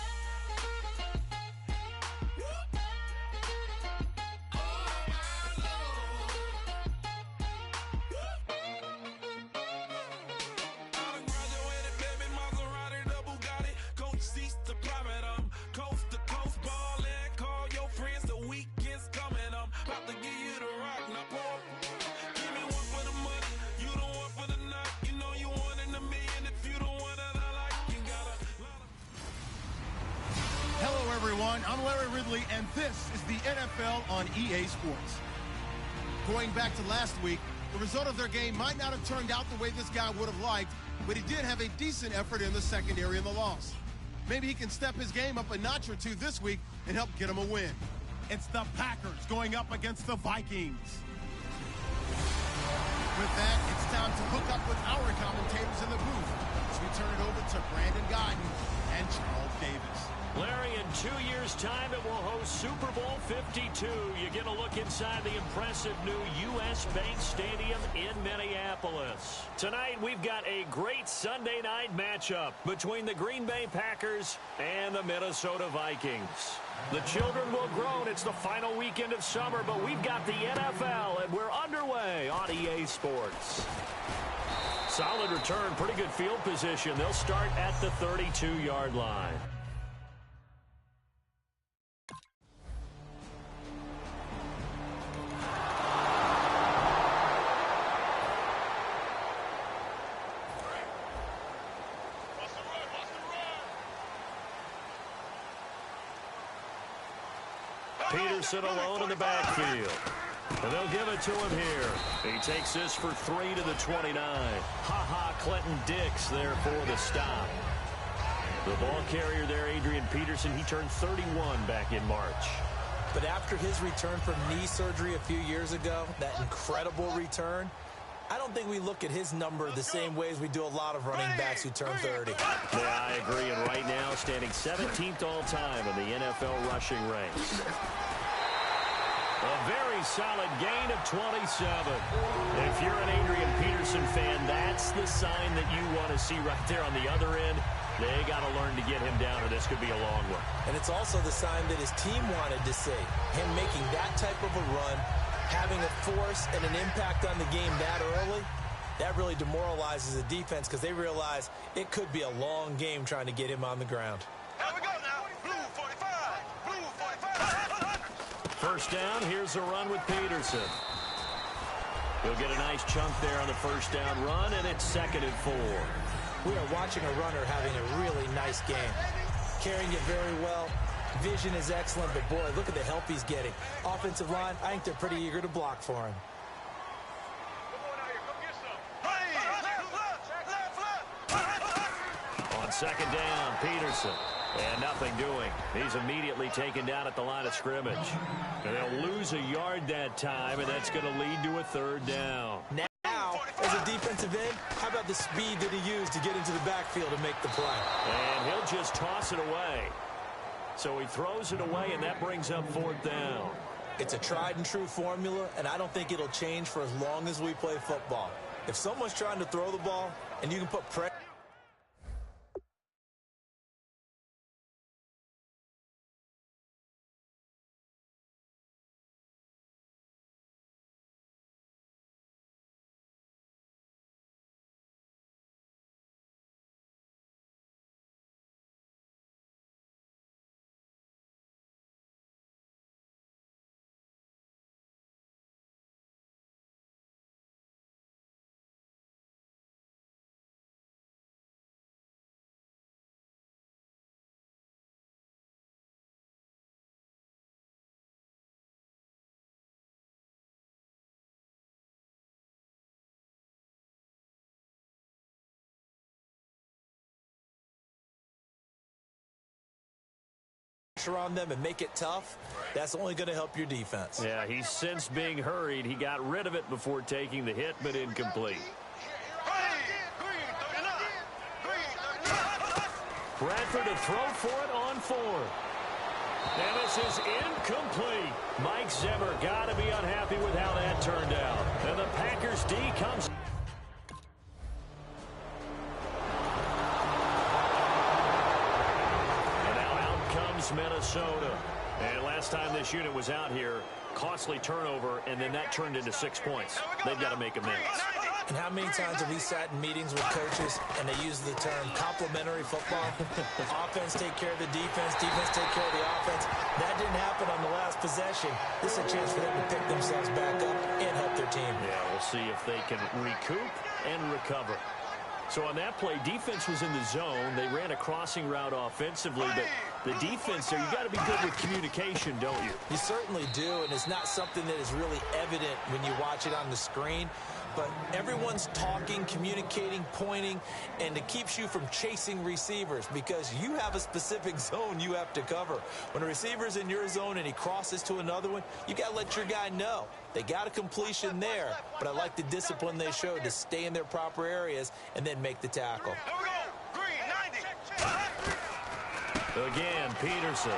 Everyone, I'm Larry Ridley, and this is the NFL on EA Sports. Going back to last week, the result of their game might not have turned out the way this guy would have liked, but he did have a decent effort in the secondary in the loss. Maybe he can step his game up a notch or two this week and help get him a win. It's the Packers going up against the Vikings. With that, it's time to hook up with our commentators in the booth as we turn it over to Brandon Guyton and Charles Davis. Larry, in 2 years' time, it will host Super Bowl 52. You get a look inside the impressive new U.S. Bank Stadium in Minneapolis. Tonight, we've got a great Sunday night matchup between the Green Bay Packers and the Minnesota Vikings. The children will groan. It's the final weekend of summer, but we've got the NFL, and we're underway on EA Sports. Solid return, pretty good field position. They'll start at the 32-yard line. Peterson alone in the backfield. And they'll give it to him here. He takes this for 3 to the 29. Ha-ha, Clinton Dix there for the stop. The ball carrier there, Adrian Peterson, he turned 31 back in March. But after his return from knee surgery a few years ago, that incredible return, I don't think we look at his number the same way as we do a lot of running backs who turn 30. Yeah, I agree. And right now, standing 17th all-time in the NFL rushing ranks. A very solid gain of 27. If you're an Adrian Peterson fan, that's the sign that you want to see right there on the other end. They got to learn to get him down, or this could be a long one. And it's also the sign that his team wanted to see. Him making that type of a run, having a force and an impact on the game that early, that really demoralizes the defense because they realize it could be a long game trying to get him on the ground. Here we go now. Blue 45. Blue 45. First down, here's a run with Peterson. He'll get a nice chunk there on the first down run, and it's 2nd and 4. We are watching a runner having a really nice game. Carrying it very well. Vision is excellent, but boy, look at the help he's getting. Offensive line, I think they're pretty eager to block for him. On 2nd down, Peterson. And nothing doing. He's immediately taken down at the line of scrimmage. And they'll lose a yard that time, and that's going to lead to a 3rd down. Now, as a defensive end, how about the speed that he used to get into the backfield and make the play? And he'll just toss it away. So he throws it away, and that brings up 4th down. It's a tried-and-true formula, and I don't think it'll change for as long as we play football. If someone's trying to throw the ball, and you can put pressure, on them and make it tough, that's only going to help your defense. Yeah, he's since being hurried. He got rid of it before taking the hit, but incomplete. Bradford to throw for it on 4. And this is incomplete. Mike Zimmer got to be unhappy with how that turned out. And the Packers D comes. Minnesota. And last time this unit was out here, costly turnover, and then that turned into 6 points. They've got to make amends. And how many times have we sat in meetings with coaches and they use the term complementary football? Offense take care of the defense, defense take care of the offense. That didn't happen on the last possession. This is a chance for them to pick themselves back up and help their team. Yeah, we'll see if they can recoup and recover. So on that play, defense was in the zone. They ran a crossing route offensively, but the defense there, you got to be good with communication, don't you? You certainly do, and it's not something that is really evident when you watch it on the screen. But everyone's talking, communicating, pointing, and it keeps you from chasing receivers because you have a specific zone you have to cover. When a receiver's in your zone and he crosses to another one, you got to let your guy know. They got a completion there, but I like the discipline they showed to stay in their proper areas and then make the tackle. Again, Peterson.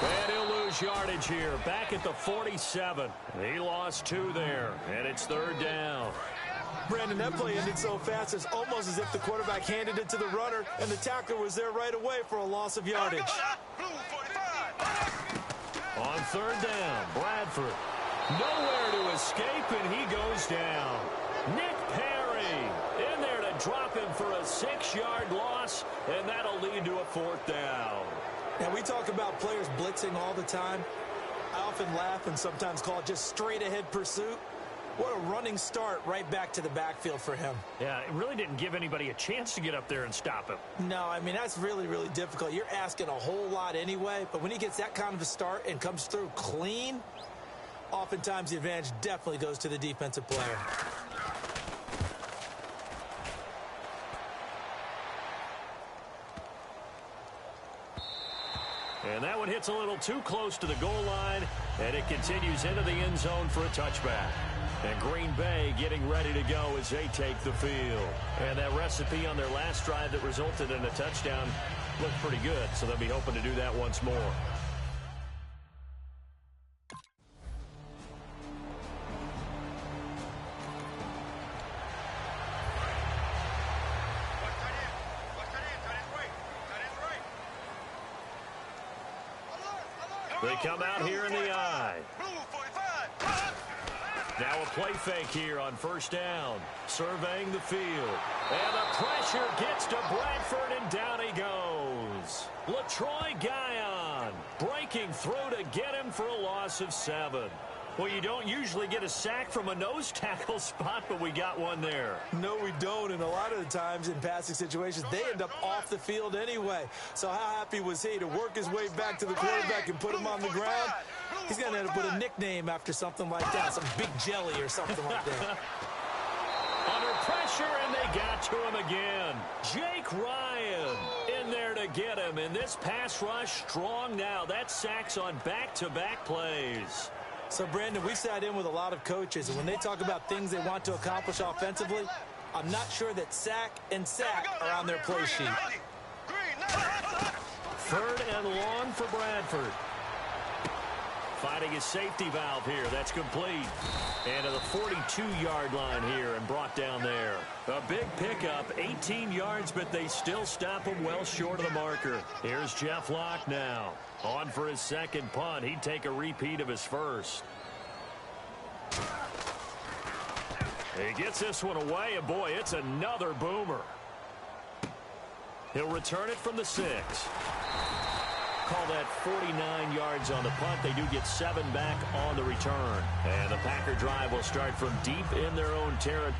And he'll lose yardage here. Back at the 47. He lost 2 there, and it's 3rd down. Brandon, that play ended so fast, it's almost as if the quarterback handed it to the runner, and the tackler was there right away for a loss of yardage. On 3rd down, Bradford. Nowhere to escape, and he goes down. Nick Perry in there to drop him for a 6-yard loss, and that'll lead to a 4th down. Now, we talk about players blitzing all the time. I often laugh and sometimes call it just straight-ahead pursuit. What a running start right back to the backfield for him. Yeah, it really didn't give anybody a chance to get up there and stop him. No, I mean, that's really, really difficult. You're asking a whole lot anyway, but when he gets that kind of a start and comes through clean, oftentimes the advantage definitely goes to the defensive player. And that one hits a little too close to the goal line, and it continues into the end zone for a touchback. And Green Bay getting ready to go as they take the field. And that recipe on their last drive that resulted in a touchdown looked pretty good, so they'll be hoping to do that once more. They come out here in the eye. Now a play fake here on 1st down. Surveying the field. And the pressure gets to Bradford, and down he goes. LaTroy Guion breaking through to get him for a loss of 7. Well, you don't usually get a sack from a nose tackle spot, but we got one there. No, we don't, and a lot of the times in passing situations, they end up off the field anyway. So how happy was he to work his way back to the quarterback and put him on the ground? He's going to end up with a nickname after something like that, some Big Jelly or something like that. Under pressure, and they got to him again. Jake Ryan in there to get him, and this pass rush strong now. That's sacks on back-to-back plays. So, Brandon, we sat in with a lot of coaches, and when they talk about things they want to accomplish offensively, I'm not sure that sack and sack are on their play sheet. 3rd and long for Bradford. Fighting his safety valve here. That's complete. And to the 42-yard line here and brought down there. A big pickup, 18 yards, but they still stop him well short of the marker. Here's Jeff Locke now. On for his 2nd punt. He'd take a repeat of his 1st. He gets this one away, and boy, it's another boomer. He'll return it from the 6. Call that 49 yards on the punt. They do get 7 back on the return. And the Packer drive will start from deep in their own territory.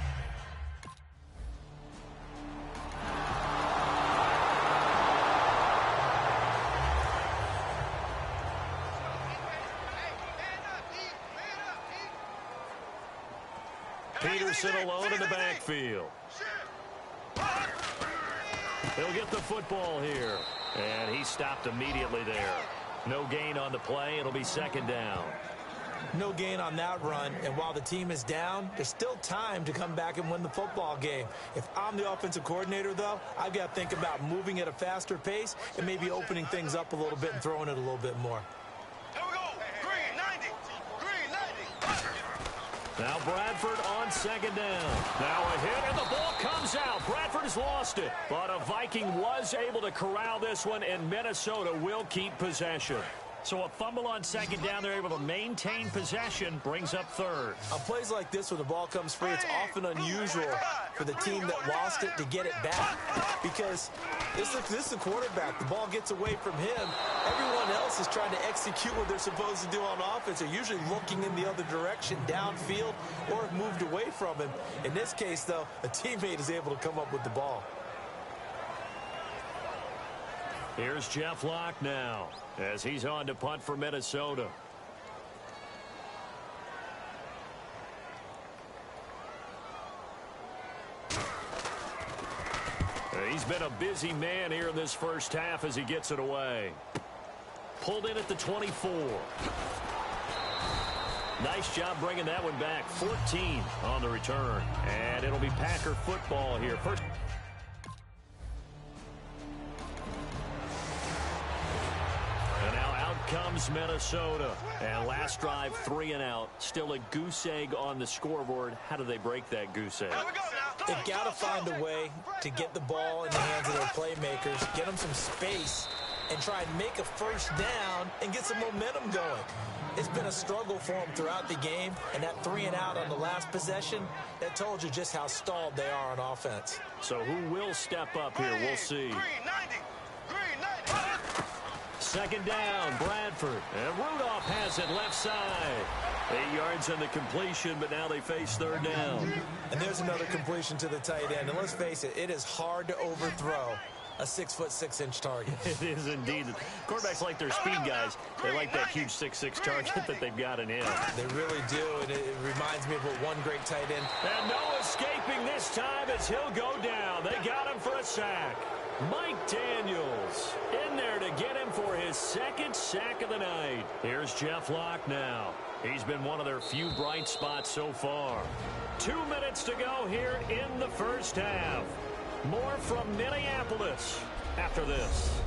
Peterson alone in the backfield. He'll get the football here. And he stopped immediately there. No gain on the play. It'll be 2nd down. No gain on that run, and while the team is down, there's still time to come back and win the football game. If I'm the offensive coordinator, though, I've got to think about moving at a faster pace and maybe opening things up a little bit and throwing it a little bit more. Here we go. Green 90. Green 90. Now Bradford on 2nd down. Now a hit, and the ball comes out. Bradford has lost it, but a Viking was able to corral this one, and Minnesota will keep possession. So a fumble on 2nd down. They're able to maintain possession, brings up 3rd. On plays like this, when the ball comes free, it's often unusual for the team that lost it to get it back, because this is the quarterback. The ball gets away from him. Everyone else is trying to execute what they're supposed to do on offense. They're usually looking in the other direction, downfield, or have moved away from him. In this case, though, a teammate is able to come up with the ball. Here's Jeff Locke now as he's on to punt for Minnesota. He's been a busy man here in this first half as he gets it away. Pulled in at the 24. Nice job bringing that one back. 14 on the return. And it'll be Packer football here. First. comes Minnesota. And last drive, 3 and out. Still a goose egg on the scoreboard. How do they break that goose egg? They've got to find a way to get the ball in the hands of their playmakers, get them some space, and try and make a first down and get some momentum going. It's been a struggle for them throughout the game, and that 3 and out on the last possession, that told you just how stalled they are on offense. So who will step up here? We'll see. Second down, Bradford. And Rudolph has it left side. 8 yards on the completion, but now they face third down. And there's another completion to the tight end. And let's face it, it is hard to overthrow a 6'6" target. It is indeed. Quarterbacks like their speed guys. They like that huge 6'6" target that they've got in him. They really do, and it reminds me of what one great tight end. And no escaping this time as he'll go down. They got him for a sack. Mike Daniels in there to get him for his second sack of the night. Here's Jeff Locke now. He's been one of their few bright spots so far. 2 minutes to go here in the first half. More from Minneapolis after this.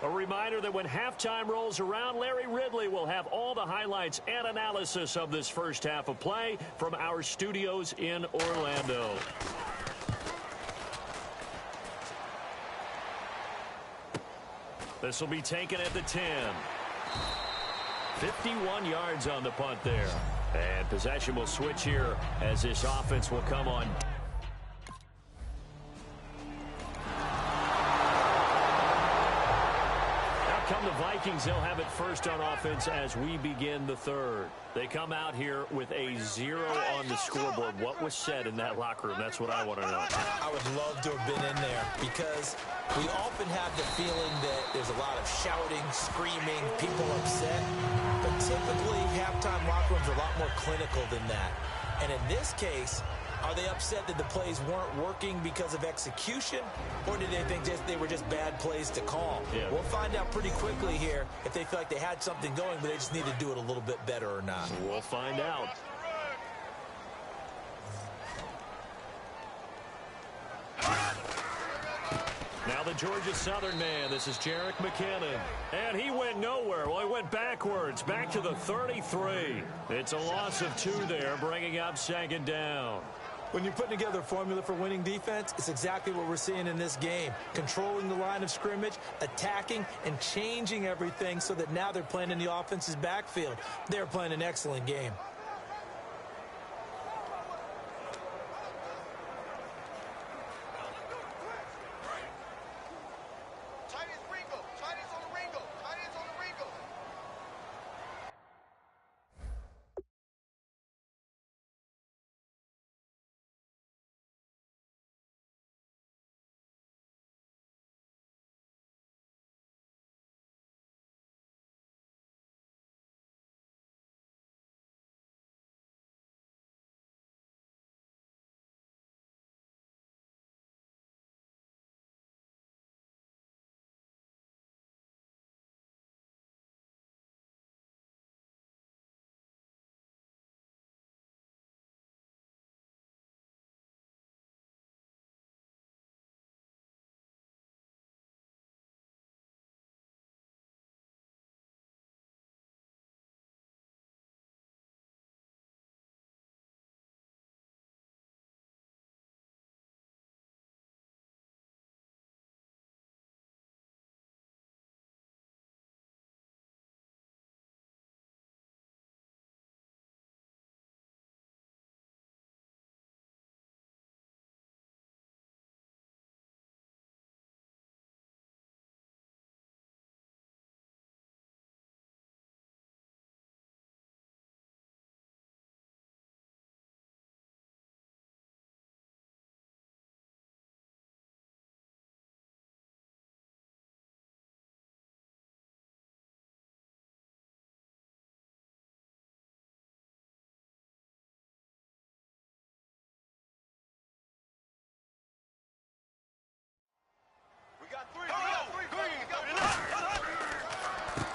A reminder that when halftime rolls around, Larry Ridley will have all the highlights and analysis of this first half of play from our studios in Orlando. This will be taken at the 10. 51 yards on the punt there. And possession will switch here as this offense will come on. Out come the Vikings. They'll have it first on offense as we begin the third. They come out here with a 0 on the scoreboard. What was said in that locker room? That's what I want to know. I would love to have been in there because we often have the feeling that there's a lot of shouting, screaming, people upset. But typically, halftime locker rooms are a lot more clinical than that. And in this case, are they upset that the plays weren't working because of execution? Or did they think they were just bad plays to call? Yeah. We'll find out pretty quickly here if they feel like they had something going, but they just need to do it a little bit better or not. We'll find out. Now the Georgia Southern man, this is Jerick McKinnon. And he went nowhere. Well, he went backwards, back to the 33. It's a loss of 2 there, bringing up second down. When you're putting together a formula for winning defense, it's exactly what we're seeing in this game. Controlling the line of scrimmage, attacking, and changing everything so that now they're playing in the offense's backfield. They're playing an excellent game.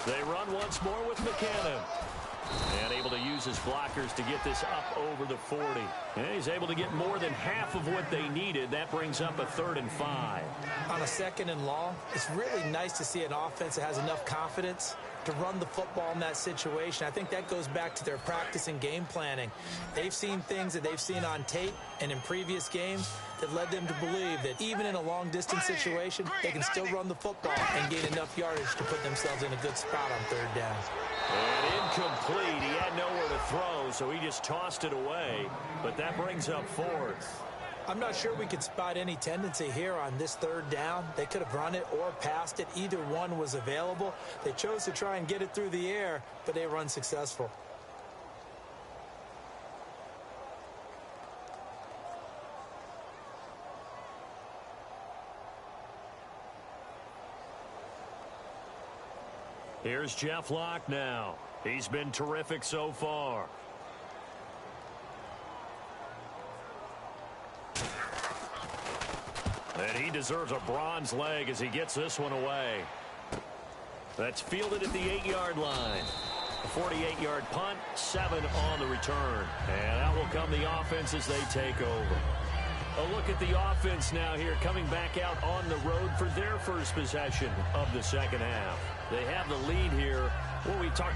They run once more with McKinnon. And able to use his blockers to get this up over the 40. And he's able to get more than half of what they needed. That brings up a 3rd and 5. On a 2nd and long, it's really nice to see an offense that has enough confidence to run the football in that situation. I think that goes back to their practice and game planning. They've seen things that they've seen on tape and in previous games that led them to believe that even in a long-distance situation, they can still run the football and gain enough yardage to put themselves in a good spot on 3rd down. And incomplete. He had nowhere to throw, so he just tossed it away. But that brings up 4th. I'm not sure we could spot any tendency here on this 3rd down. They could have run it or passed it. Either one was available. They chose to try and get it through the air, but they were unsuccessful. Here's Jeff Locke now. He's been terrific so far. And he deserves a bronze leg as he gets this one away. That's fielded at the 8-yard line. A 48-yard punt, 7 on the return. And that will come the offense as they take over. A look at the offense now here, coming back out on the road for their first possession of the 2nd half. They have the lead here. Well, we talk.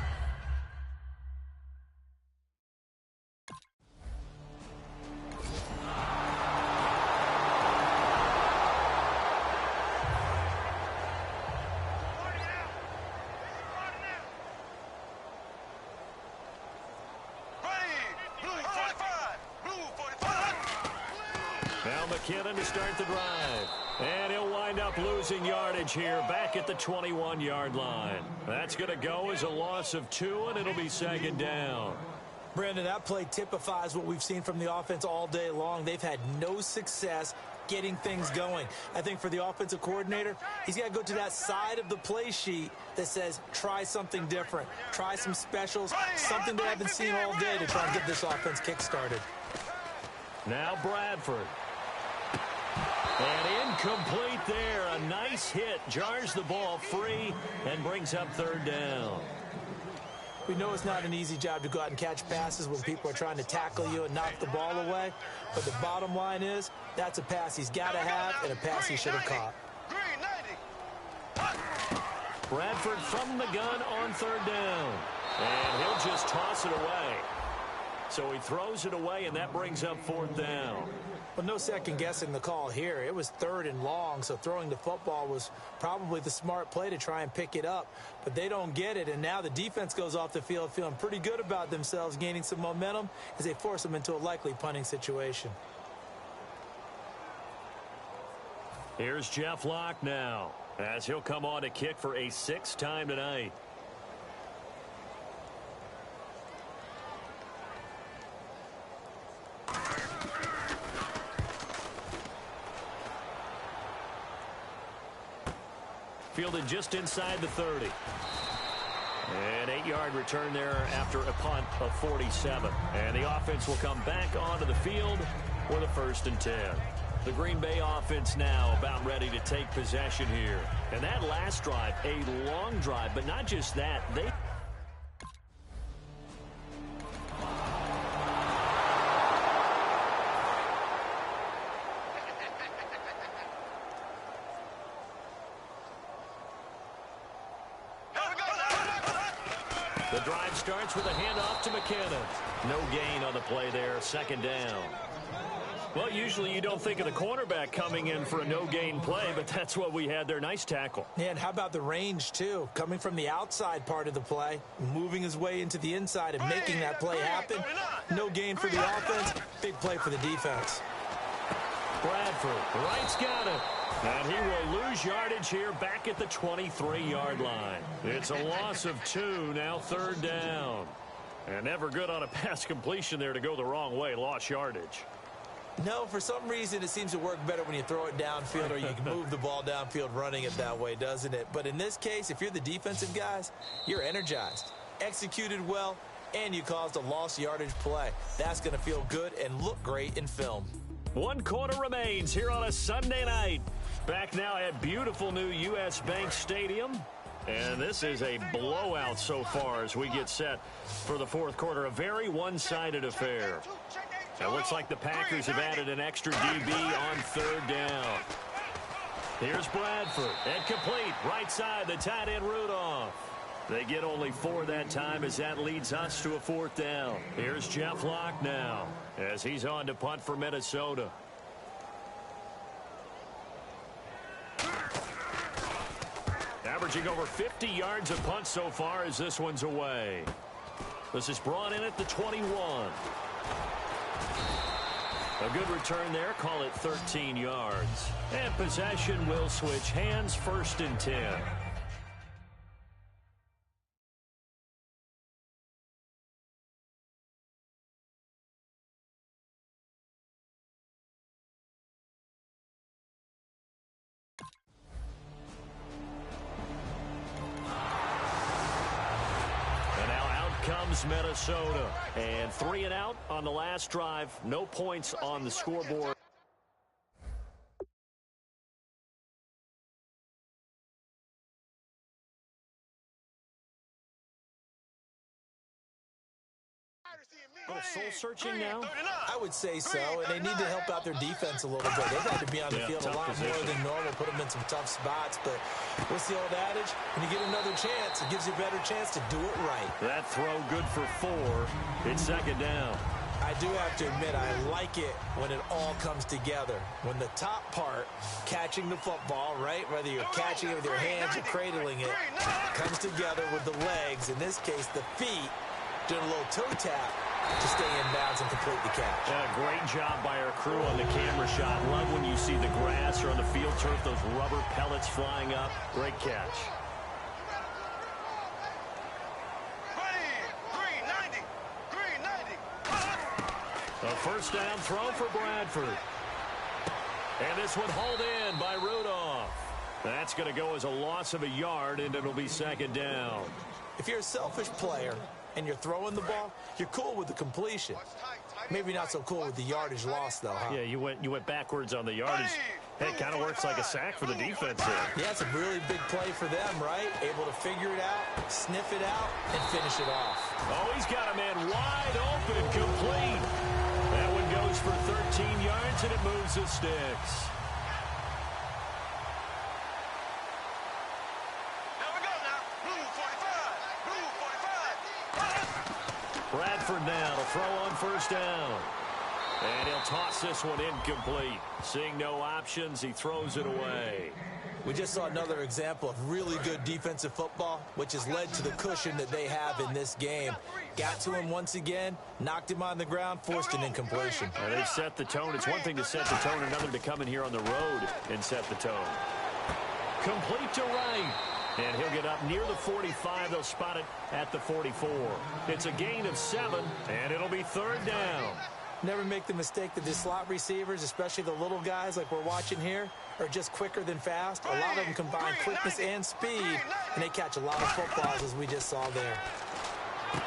Now McKinnon to start the drive. And he'll wind up losing yardage here back at the 21-yard line. That's going to go as a loss of 2, and it'll be 2nd down. Brandon, that play typifies what we've seen from the offense all day long. They've had no success getting things going. I think for the offensive coordinator, he's got to go to that side of the play sheet that says try something different. Try some specials, something they haven't seen all day to try and get this offense kick-started. Now Bradford. And incomplete there. A nice hit. Jars the ball free and brings up 3rd down. We know it's not an easy job to go out and catch passes when people are trying to tackle you and knock the ball away. But the bottom line is that's a pass he's got to have and a pass he should have caught. Bradford from the gun on 3rd down. And he'll just toss it away. So he throws it away, and that brings up 4th down. Well, no second guessing the call here. It was 3rd and long, so throwing the football was probably the smart play to try and pick it up. But they don't get it, and now the defense goes off the field feeling pretty good about themselves, gaining some momentum as they force them into a likely punting situation. Here's Jeff Locke now, as he'll come on to kick for a 6th time tonight. Fielded just inside the 30. An 8-yard return there after a punt of 47. And the offense will come back onto the field with a 1st and 10. The Green Bay offense now about ready to take possession here. And that last drive, a long drive, but not just that. The drive starts with a handoff to McKinnon. No gain on the play there, 2nd down. Well, usually you don't think of the cornerback coming in for a no-gain play, but that's what we had there. Nice tackle. Yeah, and how about the range, too? Coming from the outside part of the play, moving his way into the inside and making that play happen. No gain for the offense, big play for the defense. Bradford, right's got it. And he will lose yardage here back at the 23-yard line. It's a loss of 2, now 3rd down. And never good on a pass completion there to go the wrong way, lost yardage. No, for some reason it seems to work better when you throw it downfield or you can move the ball downfield running it that way, doesn't it? But in this case, if you're the defensive guys, you're energized, executed well, and you caused a lost yardage play. That's going to feel good and look great in film. 1 quarter remains here on a Sunday night. Back now at beautiful new U.S. Bank Stadium. And this is a blowout so far as we get set for the fourth quarter. A very one-sided affair. It looks like the Packers have added an extra DB on third down. Here's Bradford. And complete. Right side, the tight end Rudolph. They get only 4 that time as that leads us to a fourth down. Here's Jeff Locke now as he's on to punt for Minnesota. Averaging over 50 yards a punt so far as this one's away. This is brought in at the 21. A good return there. Call it 13 yards. And possession will switch hands, 1st and 10. Comes Minnesota, and 3 and out on the last drive. No points on the scoreboard. Soul searching now? I would say so, and they need to help out their defense a little bit. They've had to be on the field a lot more than normal, put them in some tough spots. But what's the old adage? When you get another chance, it gives you a better chance to do it right. That throw good for 4. It's 2nd down. I do have to admit, I like it when it all comes together. When the top part, catching the football, right, whether you're catching it with your hands or cradling it, comes together with the legs, in this case the feet, doing a little toe tap to stay in bounds and complete the catch. Great job by our crew on the camera shot. Love when you see the grass or on the field turf, those rubber pellets flying up. Great catch. A 1st down throw for Bradford. And this one hauled in by Rudolph. That's going to go as a loss of a yard, and it'll be 2nd down. If you're a selfish player and you're throwing the ball, you're cool with the completion. Maybe not so cool with the yardage loss, though, huh? Yeah, you went backwards on the yardage. Hey, it kind of works like a sack for the defense there. Yeah, it's a really big play for them, right? Able to figure it out, sniff it out, and finish it off. Oh, he's got a man wide open, complete. That one goes for 13 yards, and it moves the sticks. Bradford now to throw on 1st down. And he'll toss this one incomplete. Seeing no options, he throws it away. We just saw another example of really good defensive football, which has led to the cushion that they have in this game. Got to him once again, knocked him on the ground, forced an incompletion. They've set the tone. It's one thing to set the tone, another to come in here on the road and set the tone. Complete to right. And he'll get up near the 45. They'll spot it at the 44. It's a gain of 7, and it'll be 3rd down. Never make the mistake that the slot receivers, especially the little guys like we're watching here, are just quicker than fast. A lot of them combine quickness and speed, and they catch a lot of footballs, as we just saw there.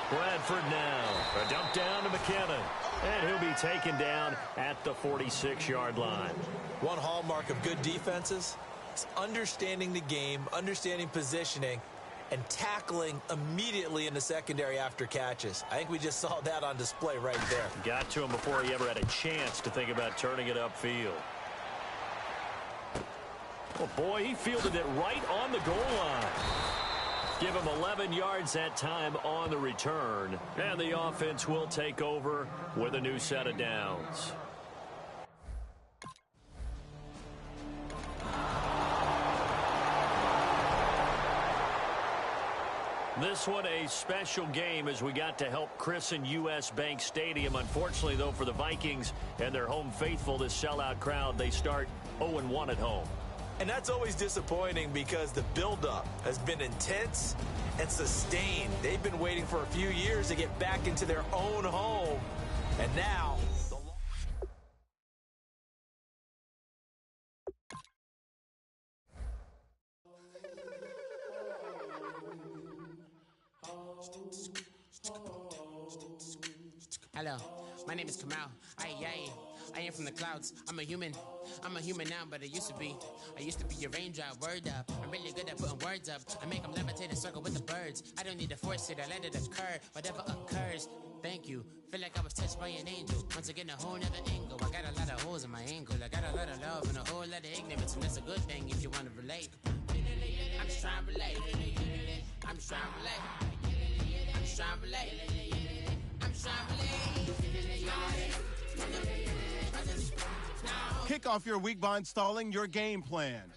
Bradford now. A dump down to McKinnon. And he'll be taken down at the 46-yard line. One hallmark of good defenses is understanding the game, understanding positioning, and tackling immediately in the secondary after catches. I think we just saw that on display right there. Got to him before he ever had a chance to think about turning it upfield. Oh, boy, he fielded it right on the goal line. Give him 11 yards that time on the return. And the offense will take over with a new set of downs. This one a special game as we got to help christen U.S. Bank Stadium. Unfortunately, though, for the Vikings and their home faithful, this sellout crowd, they start 0-1 at home. And that's always disappointing because the buildup has been intense and sustained. They've been waiting for a few years to get back into their own home. And now... Hello, my name is Kamal. I am from the clouds. I'm a human. I'm a human now, but I used to be. I used to be a raindrop, word up. I'm really good at putting words up. I make them levitate and circle with the birds. I don't need to force it, I let it occur. Whatever occurs, thank you. Feel like I was touched by an angel. Once again, a whole nother angle. I got a lot of holes in my angle. I got a lot of love and a whole lot of ignorance, and that's a good thing if you want to relate. I'm just trying to relate. I'm just trying to relate. I'm just trying to relate. I'm just trying to relate. Kick off your week by installing your game plan.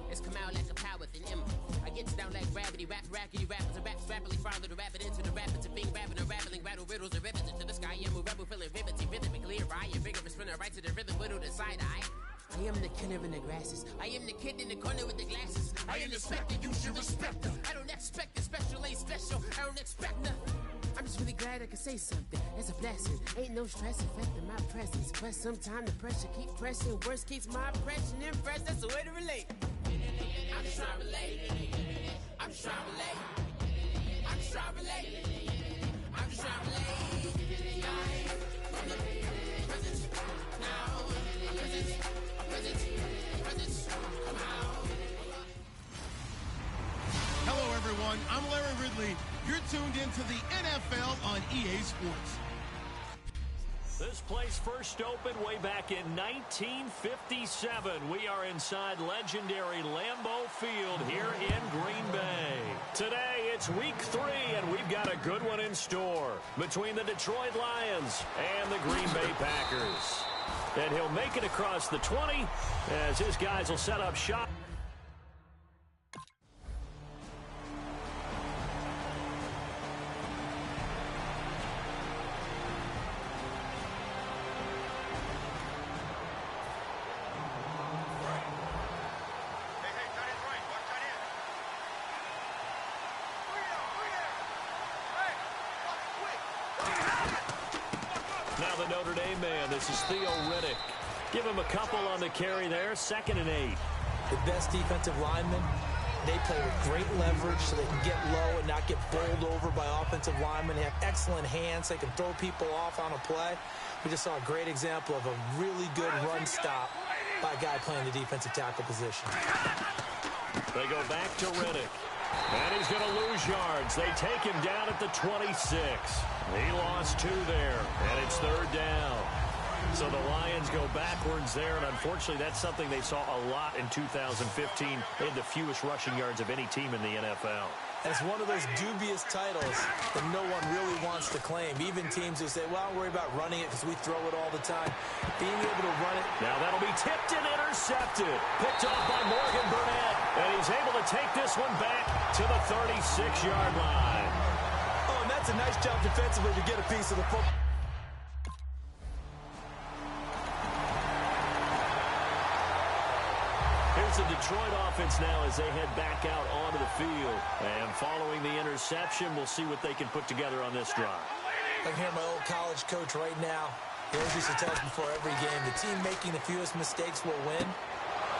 It's come out like a power within him. I get down like gravity, rackety, rappers and raps rapidly follow the rabbit into the rapids of being rapping and rattling, rattle riddles and ribbons into the sky. I'm a rebel feeling riveting, rhythmically right and vigorous, spinning right to the rhythm, widow the side eye. I am the killer in the grasses. I am the kid in the corner with the glasses. I am the specter, you should respect her. I don't expect a special, ain't special. I don't expect nothing. I'm just really glad I could say something. It's a blessing. Ain't no stress affecting my presence. But sometimes the pressure keep pressing. Worst keeps my impression impressed. That's the way to relate. I'm just trying to relate. I'm just trying to relate. I'm just trying to relate. I'm just trying to relate. From the presence now. Presence. Come out. Hello, everyone. I'm Larry Ridley. You're tuned into the NFL on EA Sports. This place first opened way back in 1957. We are inside legendary Lambeau Field here in Green Bay. Today, it's week 3, and we've got a good one in store between the Detroit Lions and the Green Bay Packers. And he'll make it across the 20 as his guys will set up shop. Now the Notre Dame man, this is Theo Riddick. Give him a couple on the carry there, 2nd and 8. The best defensive linemen, they play with great leverage so they can get low and not get bowled over by offensive linemen. They have excellent hands. They can throw people off on a play. We just saw a great example of a really good run stop by a guy playing the defensive tackle position. They go back to Riddick. And he's going to lose yards. They take him down at the 26. He lost 2 there, and it's 3rd down. So the Lions go backwards there, and unfortunately that's something they saw a lot in 2015. They had the fewest rushing yards of any team in the NFL. And it's one of those dubious titles that no one really wants to claim. Even teams who say, well, don't worry about running it because we throw it all the time. Being able to run it. Now that'll be tipped and intercepted. Picked off by Morgan Burnett. And he's able to take this one back to the 36-yard line. Oh, and that's a nice job defensively to get a piece of the football. Here's the Detroit offense now as they head back out onto the field. And following the interception, we'll see what they can put together on this drive. I can hear my old college coach right now. He always used to tell us before every game, the team making the fewest mistakes will win.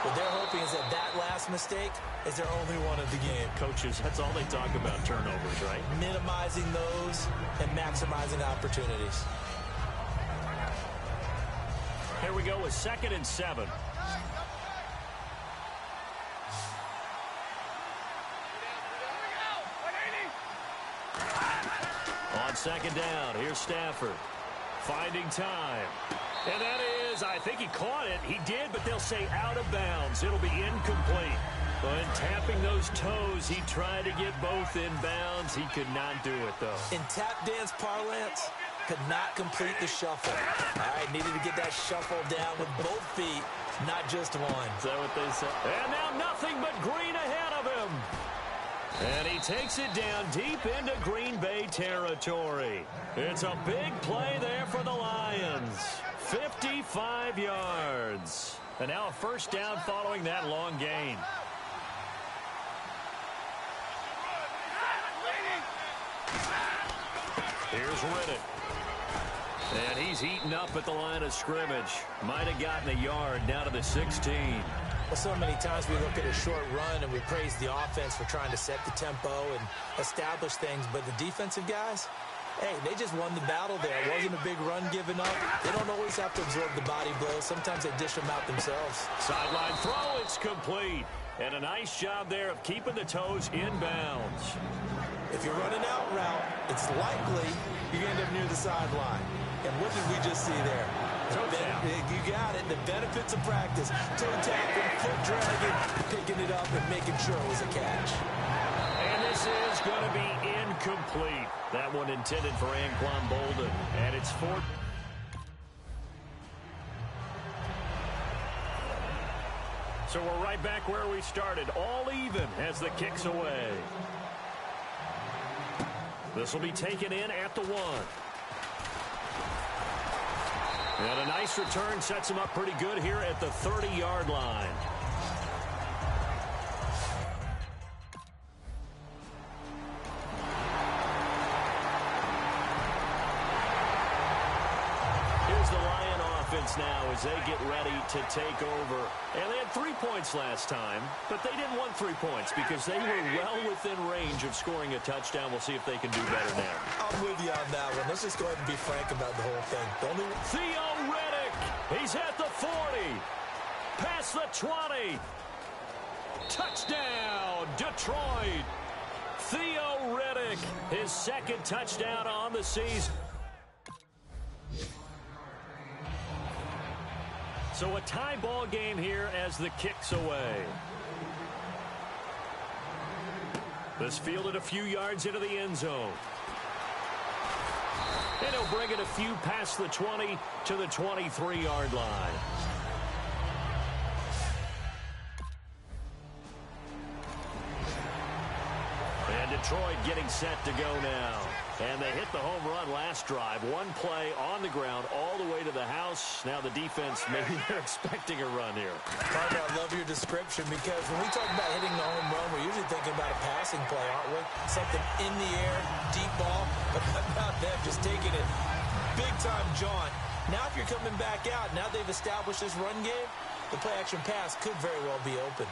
What they're hoping is that last mistake is their only one of the game. Coaches, that's all they talk about, turnovers, right? Minimizing those and maximizing opportunities. Here we go with 2nd and 7. On 2nd down, here's Stafford. Finding time. And that is, I think he caught it. He did, but they'll say out of bounds. It'll be incomplete. But tapping those toes, he tried to get both in bounds. He could not do it, though. In tap dance parlance, could not complete the shuffle. All right, needed to get that shuffle down with both feet, not just one. Is that what they said? And now nothing but green ahead of him. And he takes it down deep into Green Bay territory. It's a big play there for the Lions. 55 yards. And now a 1st down following that long gain. Here's Riddick. And he's eaten up at the line of scrimmage. Might have gotten a yard down to the 16. Well, so many times we look at a short run and we praise the offense for trying to set the tempo and establish things, but the defensive guys, hey, they just won the battle there. It wasn't a big run given up. They don't always have to absorb the body blows. Sometimes they dish them out themselves. Sideline throw, it's complete. And a nice job there of keeping the toes in bounds. If you're running out route, it's likely you're going to end up near the sideline. And what did we just see there? You got it. The benefits of practice. Toe tapping, foot dragging, picking it up, and making sure it was a catch. And this is going to be incomplete. That one intended for Anquan Bolden. And it's 4th. So we're right back where we started. All even as the kick's away. This will be taken in at the 1. And a nice return sets him up pretty good here at the 30-yard line. Here's the Lion offense now as they get ready to take over. And they had 3 points last time, but they didn't want 3 points because they were well within range of scoring a touchdown. We'll see if they can do better now. I'm with you on that one. Let's just go ahead and be frank about the whole thing. Theo Riddick, he's at the 40, past the 20. Touchdown, Detroit. Theo Riddick, his 2nd touchdown on the season. So a tie ball game here as the kick's away. This fielded a few yards into the end zone. And he'll bring it a few past the 20 to the 23-yard line. And Detroit getting set to go now. And they hit the home run last drive. One play on the ground all the way to the house. Now the defense, maybe they're expecting a run here. Partner, I love your description because when we talk about hitting the home run, we're usually thinking about a passing play, aren't we? Something in the air, deep ball, but about them just taking it big-time jaunt. Now if you're coming back out, now they've established this run game, the play-action pass could very well be open.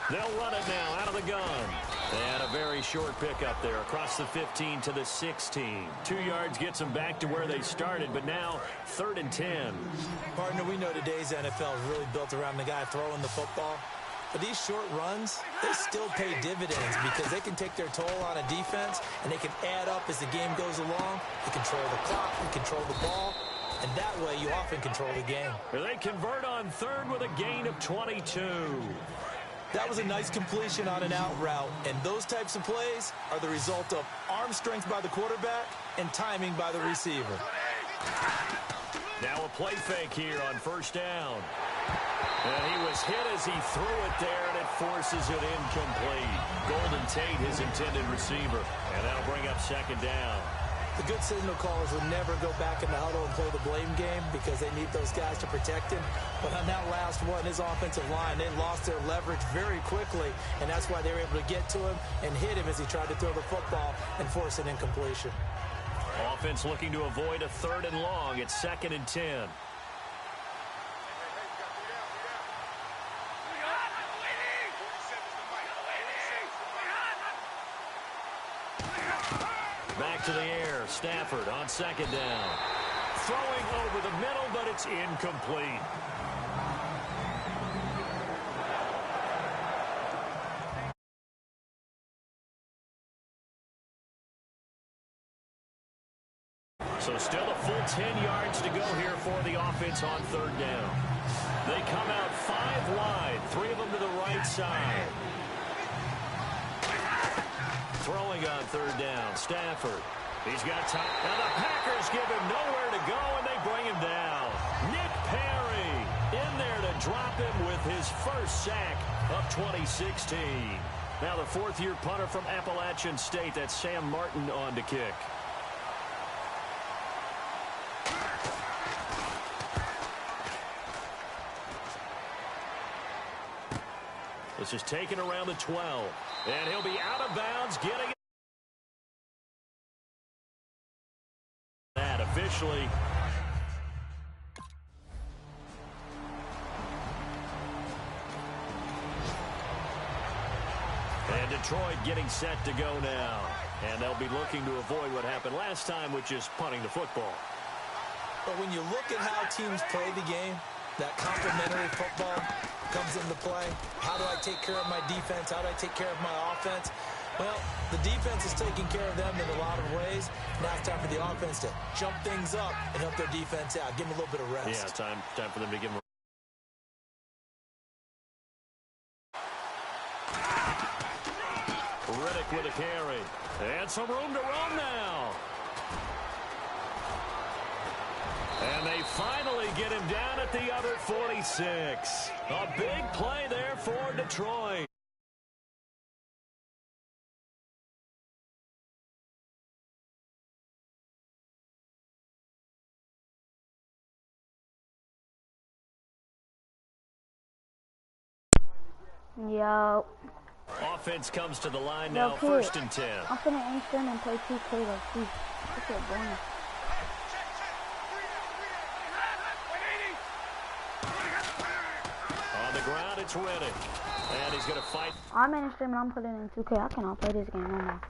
They'll run it now out of the gun. And a very short pickup there across the 15 to the 16. 2 yards gets them back to where they started, but now 3rd and 10. Partner, we know today's NFL is really built around the guy throwing the football. But these short runs, they still pay dividends because they can take their toll on a defense and they can add up as the game goes along. They control the clock, they control the ball, and that way you often control the game. They convert on 3rd with a gain of 22. That was a nice completion on an out route, and those types of plays are the result of arm strength by the quarterback and timing by the receiver. Now a play fake here on 1st down. And he was hit as he threw it there, and it forces it incomplete. Golden Tate, his intended receiver, and that'll bring up 2nd down. The good signal callers would never go back in the huddle and play the blame game because they need those guys to protect him. But on that last one, his offensive line, they lost their leverage very quickly, and that's why they were able to get to him and hit him as he tried to throw the football and force an incompletion. Offense looking to avoid a 3rd and long. It's 2nd and 10. Back to the air. Stafford on 2nd down. Throwing over the middle, but it's incomplete. So still a full 10 yards to go here for the offense on 3rd down. They come out 5 wide, 3 of them to the right side. Throwing on 3rd down, Stafford. He's got time. Now the Packers give him nowhere to go, and they bring him down. Nick Perry in there to drop him with his first sack of 2016. Now the 4th-year punter from Appalachian State, that's Sam Martin on to kick. This is taken around the 12. And he'll be out of bounds, getting that officially. Detroit getting set to go now. And they'll be looking to avoid what happened last time, which is punting the football. But when you look at how teams play the game, that complementary football comes into play. How do I take care of my defense? How do I take care of my offense? Well, the defense is taking care of them in a lot of ways. Now it's time for the offense to jump things up and help their defense out. Give them a little bit of rest. Yeah, time for them to give them. Riddick with a carry. And some room to run now. And they finally get him down at the other 46. A big play there for Detroit. Yo. Offense comes to the line Yo, now, kid, 1st and 10. I'm finna aim stream and play 2K like this. Look at boring. On the ground, it's Riddick. And he's going to fight. I'm in stream and I'm putting in 2K. I cannot play this game no more.